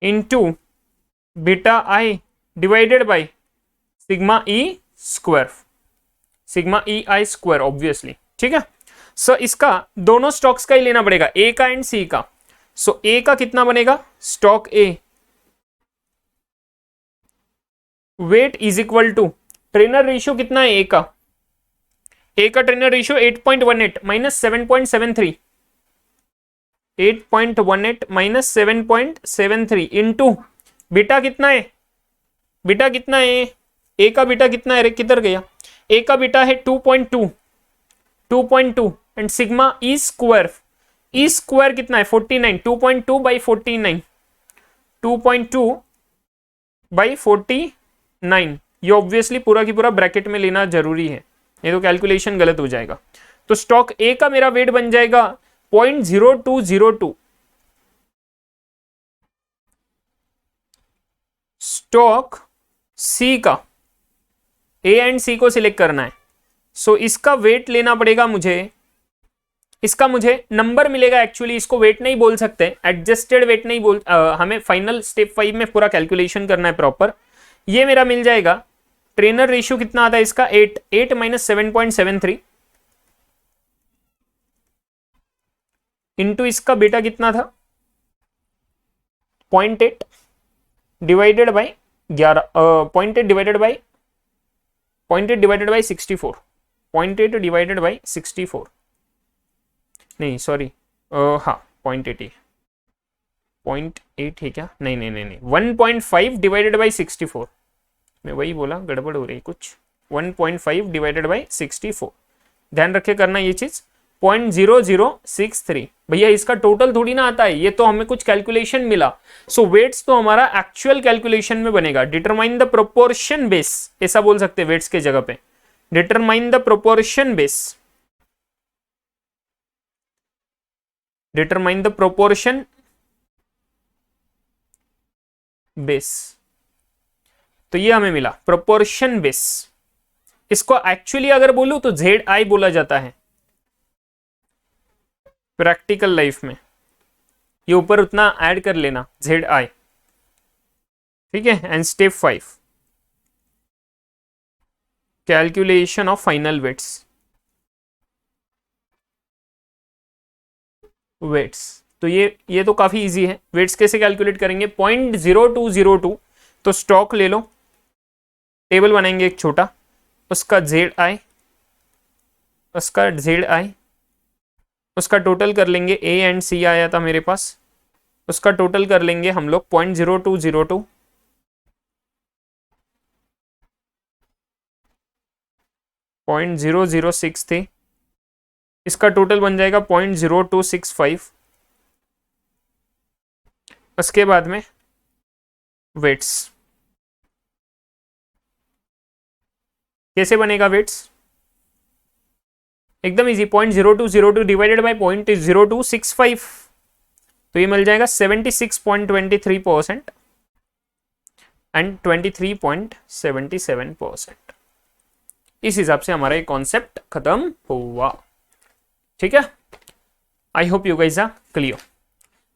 into beta I divided by sigma E square, sigma E I square obviously. ठीक है। सो इसका दोनों stocks का ही लेना पड़ेगा, ए का एंड सी का। सो ए का कितना बनेगा, stock A weight is equal to, Treynor ratio कितना है ए का, ए का Treynor ratio 8.18 minus 7.73, 8.18 minus 7.73 into beta कितना है, बीटा कितना है, ए का बीटा कितना है, किधर गया, ए का बीटा है 2.2 and sigma E square, E square कितना है 49, 2.2 बाई 49, 2.2 बाई 49। ये ऑब्वियसली पूरा की पूरा ब्रैकेट में लेना जरूरी है, ये तो कैलकुलेशन गलत हो जाएगा। तो स्टॉक ए का मेरा वेट बन जाएगा 0.0202, स्टॉक सी का, ए एंड सी को सिलेक्ट करना है। सो इसका वेट लेना पड़ेगा मुझे, इसका मुझे नंबर मिलेगा, एक्चुअली इसको वेट नहीं बोल सकते, एडजस्टेड वेट नहीं बोल, हमें फाइनल स्टेप 5 में पूरा कैलकुलेशन करना है प्रॉपर। ये मेरा मिल जाएगा, ट्रेनर रेशियो कितना आता है इसका 8 माइनस 7.73 इंटू इसका बेटा कितना था 0.8 divided by 11, 0.8 divided by 64, 0.8 divided by 64, नहीं सॉरी, हाँ 0.8 है क्या, नहीं 1.5 डिवाइडेड बाई 64, मैं वही बोला, गड़बड़ हो रही कुछ, 1.5 डिवाइडेड बाई 64, ध्यान रखे करना ये चीज, 0.0063। भैया इसका टोटल थोड़ी ना आता है, ये तो हमें कुछ कैलकुलेशन मिला। सो वेट्स तो हमारा एक्चुअल कैलकुलेशन में बनेगा। डिटरमाइन द प्रोपोर्शन बेस, ऐसा बोल सकते हैं वेट्स के जगह पे। Determine the proportion base, determine the proportion base. तो ये हमें मिला प्रोपोर्शन बेस। इसको एक्चुअली अगर बोलूं तो ZI बोला जाता है प्रैक्टिकल लाइफ में। ये ऊपर उतना ऐड कर लेना ZI, ठीक है। And step 5, calculation of final weights. तो ये तो काफी इजी है। वेट्स कैसे कैलकुलेट करेंगे? 0.0202, तो स्टॉक ले लो, टेबल बनाएंगे एक छोटा, उसका ZI, उसका टोटल कर लेंगे। A एंड C आया था मेरे पास, उसका टोटल कर लेंगे हम लोग 0.0202, 0.006 थे, इसका टोटल बन जाएगा 0.0265। उसके बाद में वेट्स कैसे बनेगा? वेट्स एकदम इजी, 0.0202 डिवाइडेड बाई 0.0265, तो ये मिल जाएगा 76.23% एंड 23.77%। इस हिसाब से हमारा ये कॉन्सेप्ट खत्म हुआ, ठीक है। I hope you guys are clear.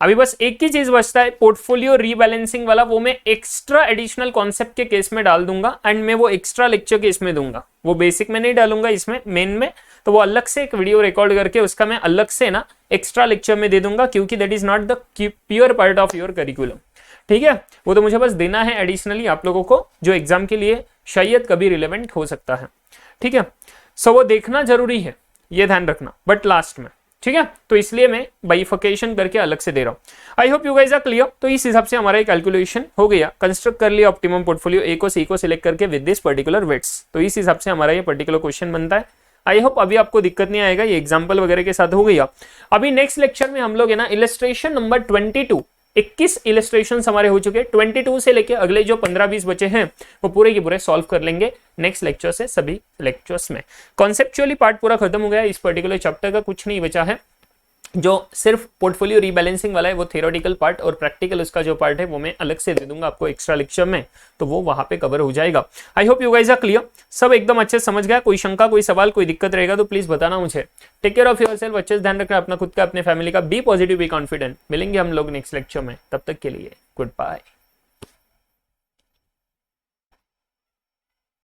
अभी बस एक ही चीज बचता है, पोर्टफोलियो रीबैलेंसिंग वाला। वो मैं एक्स्ट्रा एडिशनल कॉन्सेप्ट के केस में डाल दूंगा एंड मैं वो एक्स्ट्रा लेक्चर के इसमें दूंगा। वो बेसिक में नहीं डालूंगा इसमें, मेन में, तो वो अलग से एक वीडियो रिकॉर्ड करके उसका मैं अलग से ना एक्स्ट्रा लेक्चर में दे दूंगा, क्योंकि that is not the pure part of your curriculum, ठीक है। वो तो मुझे बस देना है एडिशनली आप लोगों को, जो एग्जाम के लिए शायद कभी रिलेवेंट हो सकता है, ठीक है। सो वो देखना जरूरी है, ये ध्यान रखना, बट लास्ट में, ठीक है। तो इसलिए मैं बाइफिकेशन करके अलग से दे रहा हूं। I hope you guys are clear. तो इस हिसाब से हमारा कैलकुलेशन हो गया, कंस्ट्रक्ट कर लिया ऑप्टिमम पोर्टफोलियो ए को सी को सिलेक्ट करके विद दिस पर्टिकुलर वेट्स। तो इस हिसाब से हमारा ये पर्टिकुलर क्वेश्चन बनता है। आई होप अभी आपको दिक्कत नहीं आएगा, ये एग्जाम्पल वगैरह के साथ हो गया। अभी नेक्स्ट लेक्चर में हम लोग है ना इलस्ट्रेशन नंबर 22, 21 इलस्ट्रेशन हमारे हो चुके हैं। 22 से लेके अगले जो 15-20 बचे हैं वो पूरे के पूरे सॉल्व कर लेंगे नेक्स्ट लेक्चर से। सभी लेक्चर्स में कॉन्सेप्चुअली पार्ट पूरा खत्म हो गया है। इस पर्टिकुलर चैप्टर का कुछ नहीं बचा है। जो सिर्फ पोर्टफोलियो रीबैलेंसिंग वाला है वो थ्योरेटिकल पार्ट, और प्रैक्टिकल उसका जो पार्ट है वो मैं अलग से दे दूंगा आपको एक्स्ट्रा लेक्चर में, तो वो वहां पे कवर हो जाएगा। I hope you guys are clear, सब एकदम अच्छे समझ गया। कोई शंका, कोई सवाल, कोई दिक्कत रहेगा तो प्लीज बताना मुझे। टेक केयर ऑफ योरसेल्फ, अच्छे से ध्यान रखना अपना, खुद का, अपने फैमिली का। Be positive, be confident. मिलेंगे हम लोग नेक्स्ट लेक्चर में, तब तक के लिए गुड बाय।